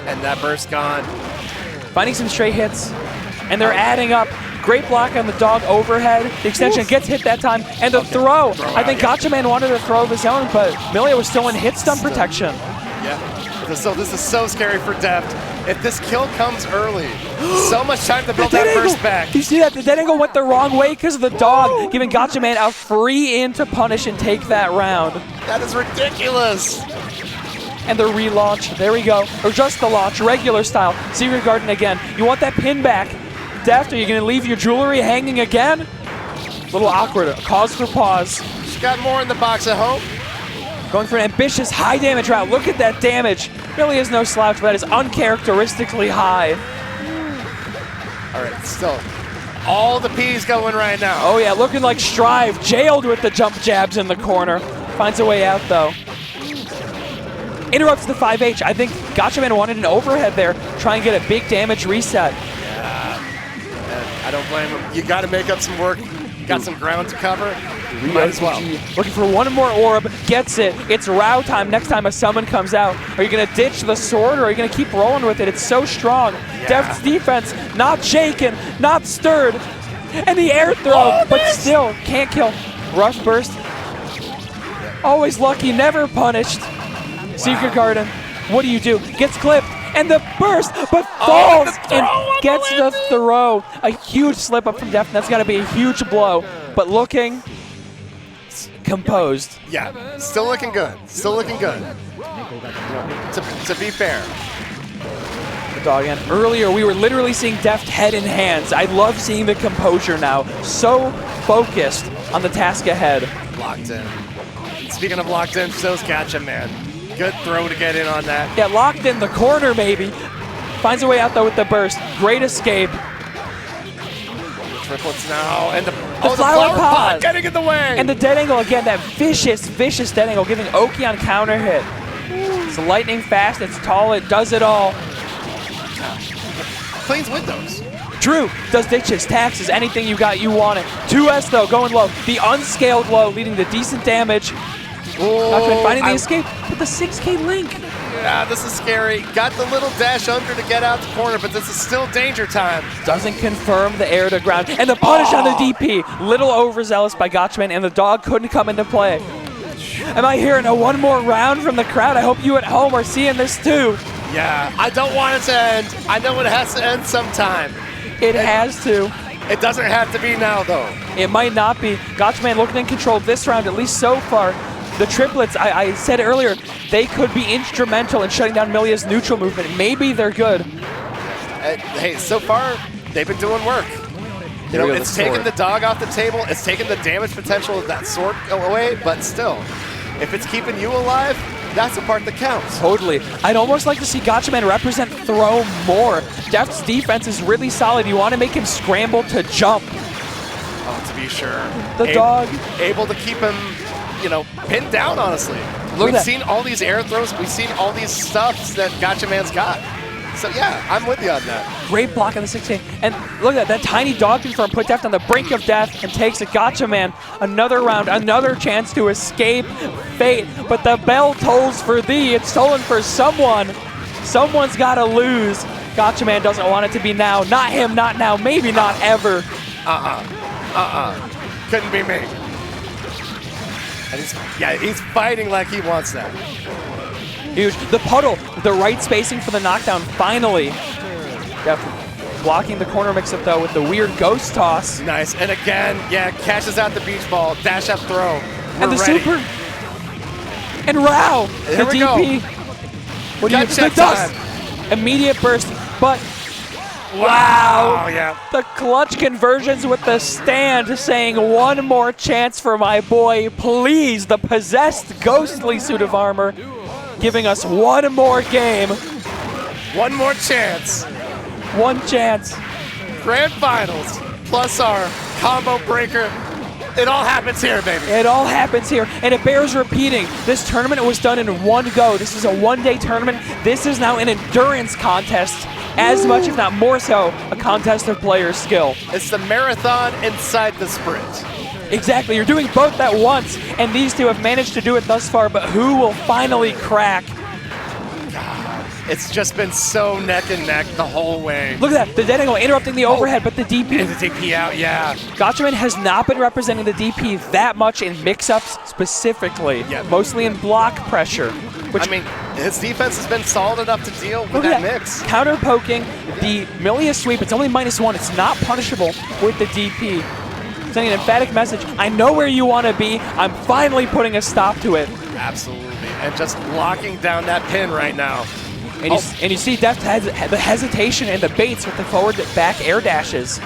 And that burst gone. Finding some straight hits, and they're adding up. Great block on the dog overhead. The extension gets hit that time, and the throw. I think Gacha wanted to throw of his own, but Milia was still in hit stun protection. Yeah. So this is so scary for Deft. If this kill comes early, so much time to build that burst back. Do you see that? The dead angle went the wrong way because of the dog, giving Gacha a free in to punish and take that round. That is ridiculous. And the relaunch, there we go. Or just the launch, regular style. Secret Garden again. You want that pin back. Deft, are you going to leave your jewelry hanging again? A little awkward, cause for pause. She's got more in the box at home. Going for an ambitious high damage round. Look at that damage. Really is no slouch, but that is uncharacteristically high. All right, still all the P's going right now. Oh yeah, looking like Strive, jailed with the jump jabs in the corner. Finds a way out though. Interrupts the 5H. I think Gacha wanted an overhead there, try and get a big damage reset. Yeah, I don't blame him. You got to make up some work. Got some ground to cover. Might as well. Looking for one more orb, gets it. It's Rao time next time a summon comes out. Are you going to ditch the sword or are you going to keep rolling with it? It's so strong. Yeah. Deft's defense, not shaken, not stirred. And the air throw, but still can't kill. Rush burst. Always lucky, never punished. Wow. Secret Garden, what do you do? Gets clipped. And the burst, but falls and gets the throw. A huge slip up from Deft. That's got to be a huge blow. But looking composed. Yeah, still looking good. Still looking good. To be fair. The dog end. Earlier, we were literally seeing Deft head in hands. I love seeing the composure now. So focused on the task ahead. Locked in. Speaking of locked in, so's Gacha Good throw to get in on that. Yeah, locked in the corner maybe. Finds a way out though with the burst. Great escape. Triplets now, and the flower pod getting in the way. And the dead angle again, that vicious dead angle, giving Oki on counter hit. It's lightning fast, it's tall, it does it all. Cleans windows. True, does ditches, taxes, anything you got, you want it. 2S though, going low. The unscaled low, leading to decent damage. Gacha finding the escape, but the 6K link. Yeah, this is scary. Got the little dash under to get out the corner, but this is still danger time. Doesn't confirm the air to ground. And the punish on the DP. Little overzealous by Gotchaman, and the dog couldn't come into play. Am I hearing a one more round from the crowd? I hope you at home are seeing this too. Yeah, I don't want it to end. I know it has to end sometime. It has to. It doesn't have to be now, though. It might not be. Gotchaman looking in control this round, at least so far. The triplets, I said earlier, they could be instrumental in shutting down Milia's neutral movement. Maybe they're good. Hey, so far, they've been doing work. You know, it's taken the dog off the table. It's taken the damage potential of that sword away, but still, if it's keeping you alive, that's the part that counts. Totally. I'd almost like to see Gotchaman represent throw more. Deft's defense is really solid. You want to make him scramble to jump. Oh, to be sure. The dog. Able to keep him, you know, pinned down, honestly. We've seen all these air throws. We've seen all these stuffs that Gotchaman's got. So, yeah, I'm with you on that. Great block on the 16. And look at that tiny dog confirm put Deft on the brink of death and takes a Gotchaman. Another round, another chance to escape fate. But the bell tolls for thee. It's tolling for someone. Someone's got to lose. Gotchaman doesn't want it to be now. Not him, not now, maybe not ever. Couldn't be me. And he's fighting like he wants that. Huge. The puddle, the right spacing for the knockdown, finally. Deft blocking the corner mix-up, though, with the weird ghost toss. Nice. And again, yeah, catches out the beach ball, dash up throw. And the super. And Rao, the DP. What do you expect? Immediate burst, but wow. Yeah. The clutch conversions with the stand saying one more chance for my boy. Please, the possessed ghostly suit of armor. Giving us one more game. One more chance. One chance. Grand Finals plus our combo breaker. It all happens here, baby. It all happens here, and it bears repeating. This tournament was done in one go. This is a one-day tournament. This is now an endurance contest, as much, if not more so, a contest of player skill. It's the marathon inside the sprint. Exactly, you're doing both at once, and these two have managed to do it thus far, but who will finally crack? God, it's just been so neck and neck the whole way. Look at that, the dead angle interrupting the overhead, but the DP. And the DP out, yeah. Gotchaman has not been representing the DP that much in mix-ups specifically, mostly in block pressure. Which, I mean, his defense has been solid enough to deal with that mix. Counter poking, the Milia sweep, it's only -1, it's not punishable with the DP. Sending an emphatic message. I know where you want to be. I'm finally putting a stop to it. Absolutely. And just locking down that pin right now. And you see Deft has the hesitation and the baits with the forward back air dashes.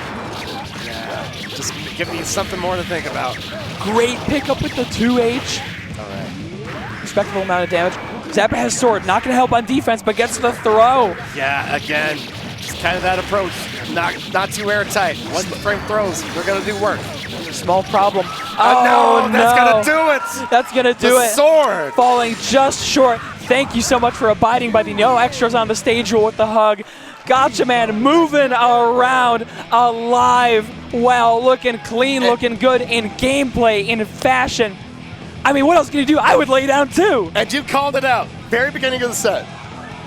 Yeah. Just give me something more to think about. Great pickup with the 2H. All right. Respectable amount of damage. Zappa has sword. Not going to help on defense, but gets the throw. Yeah, again. Just kind of that approach. Not too airtight. One frame throws. They're going to do work. Small problem. Oh, no. That's going to do it. That's going to do it. The sword. Falling just short. Thank you so much for abiding by the no extras on the stage rule with the hug. Gotchaman moving around, alive, well, looking clean, looking good in gameplay, in fashion. I mean, what else can you do? I would lay down too. And you called it out. Very beginning of the set.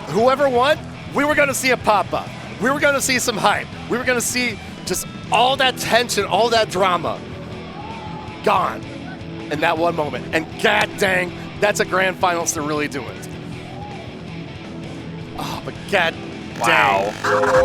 Whoever won, we were going to see a pop-up. We were going to see some hype. We were going to see just all that tension, all that drama gone in that one moment. And god dang, that's a grand finals to really do it. Oh, but god dang.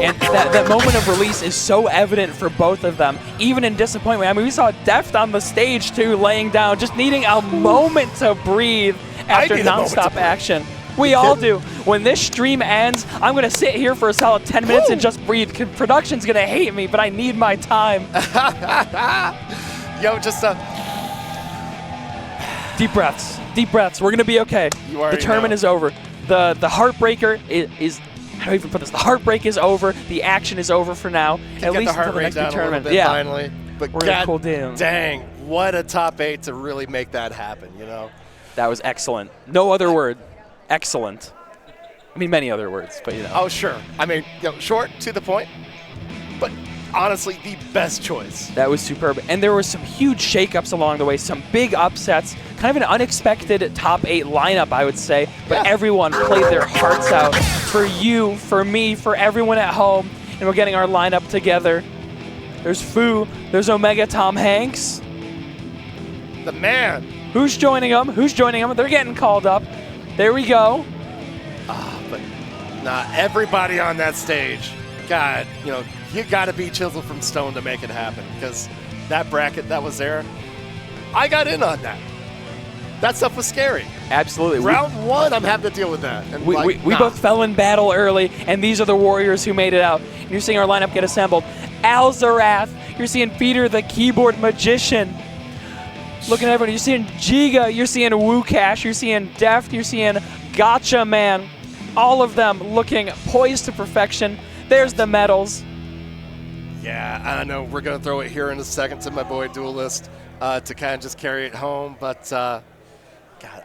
And that moment of release is so evident for both of them, even in disappointment. I mean, we saw Deft on the stage too, laying down, just needing a moment to breathe after nonstop action. We all do. When this stream ends, I'm going to sit here for a solid 10 minutes and just breathe. Production's going to hate me, but I need my time. Yo, just deep breaths. Deep breaths. We're going to be okay. The tournament is over. The heartbreaker is how do I even put this? The heartbreak is over. The action is over for now. At least until the next big tournament. Finally. But we're going to cool down. Dang, what a top 8 to really make that happen, you know? That was excellent. No other word. Excellent. I mean, many other words, but you know. Oh, sure. I mean, short, to the point. But honestly the best choice. That was superb. And there were some huge shakeups along the way, some big upsets, kind of an unexpected top 8 lineup, I would say. But everyone played their hearts out for you, for me, for everyone at home. And we're getting our lineup together. There's Fu, there's Omega Tom Hanks. The man. Who's joining them? Who's joining them? They're getting called up. There we go. But nah, everybody on that stage, God, you got to be chiseled from stone to make it happen, because that bracket that was there, I got in on that. That stuff was scary. Absolutely. Round 1, I'm having to deal with that. And we both fell in battle early, and these are the warriors who made it out. And you're seeing our lineup get assembled. Alzarath, you're seeing Peter the keyboard magician. Looking at everyone, you're seeing Jiga, you're seeing Woash, you're seeing Deft, you're seeing Gacha Man. All of them looking poised to perfection. There's the medals. Yeah, I know we're going to throw it here in a second to my boy Duelist to kind of just carry it home. But, God,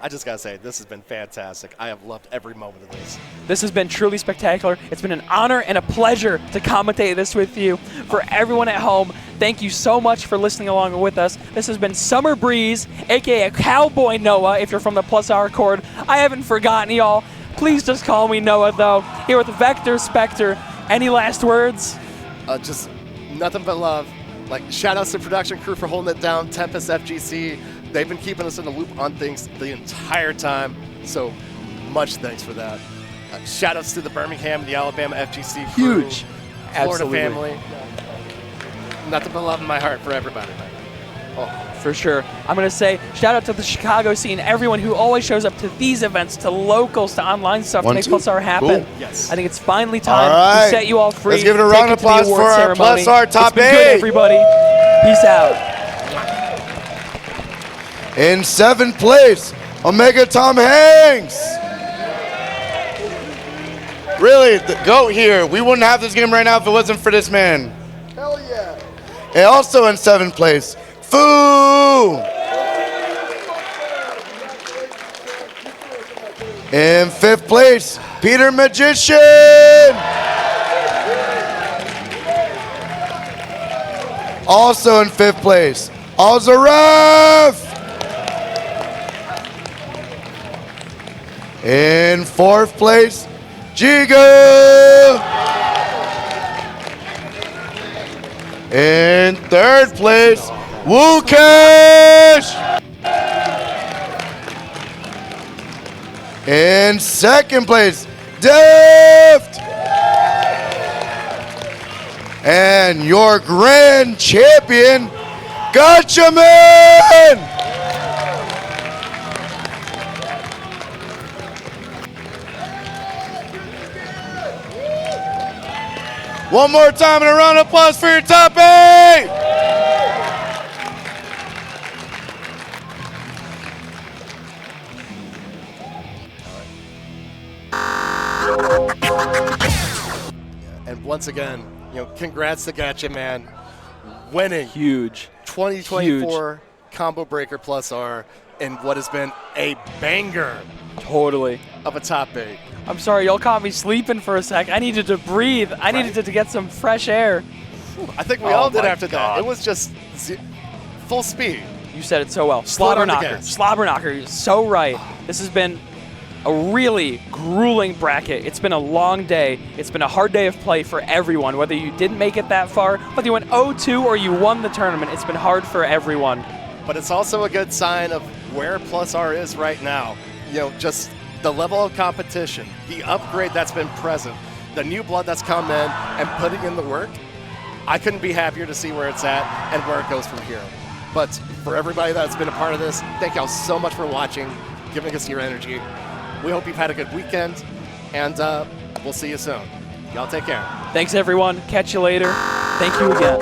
I just got to say, this has been fantastic. I have loved every moment of this. This has been truly spectacular. It's been an honor and a pleasure to commentate this with you. For everyone at home, thank you so much for listening along with us. This has been Summer Breeze, a.k.a. Cowboy Noah, if you're from the Plus R Chord. I haven't forgotten y'all. Please just call me Noah, though. Here with VecterSpecter. Any last words? Just nothing but love. Shout outs to production crew for holding it down. Tempest FGC. They've been keeping us in the loop on things the entire time. So much thanks for that. Shout outs to the Birmingham and the Alabama FGC crew. Huge. Florida Absolutely. family. Nothing but love in my heart for everybody. For sure. I'm going to say shout out to the Chicago scene, everyone who always shows up to these events, to locals, to online stuff to make Plus R happen. Cool. Yes. I think it's finally time to set you all free. Let's give it a round of applause for our Plus R top 8. It's been good, everybody. Peace out. In 7th place, Omega Tom Hanks. Really, the GOAT here. We wouldn't have this game right now if it wasn't for this man. Hell yeah. And also in 7th place, Fu. In 5th place, Peter Magician. Also in 5th place, Alzarath. In 4th place, Jiga. In 3rd place, Woash. In 2nd place, Deft. And your grand champion, Gacha Man. One more time and a round of applause for your top 8. And once again, congrats to Gacha Man winning huge 2024 Combo Breaker Plus R in what has been a banger. Totally. Of a top 8. I'm sorry, y'all caught me sleeping for a sec. I needed to breathe. I needed to get some fresh air. I think we all did after that. It was just full speed. You said it so well. Slobber knocker. Slobber knocker. You're so right. This has been a really grueling bracket. It's been a long day. It's been a hard day of play for everyone. Whether you didn't make it that far, whether you went 0-2 or you won the tournament, it's been hard for everyone. But it's also a good sign of where Plus R is right now. Just the level of competition, the upgrade that's been present, the new blood that's come in and putting in the work. I couldn't be happier to see where it's at and where it goes from here. But for everybody that's been a part of this, thank y'all so much for watching, giving us your energy. We hope you've had a good weekend, and we'll see you soon. Y'all take care. Thanks, everyone. Catch you later. Thank you again.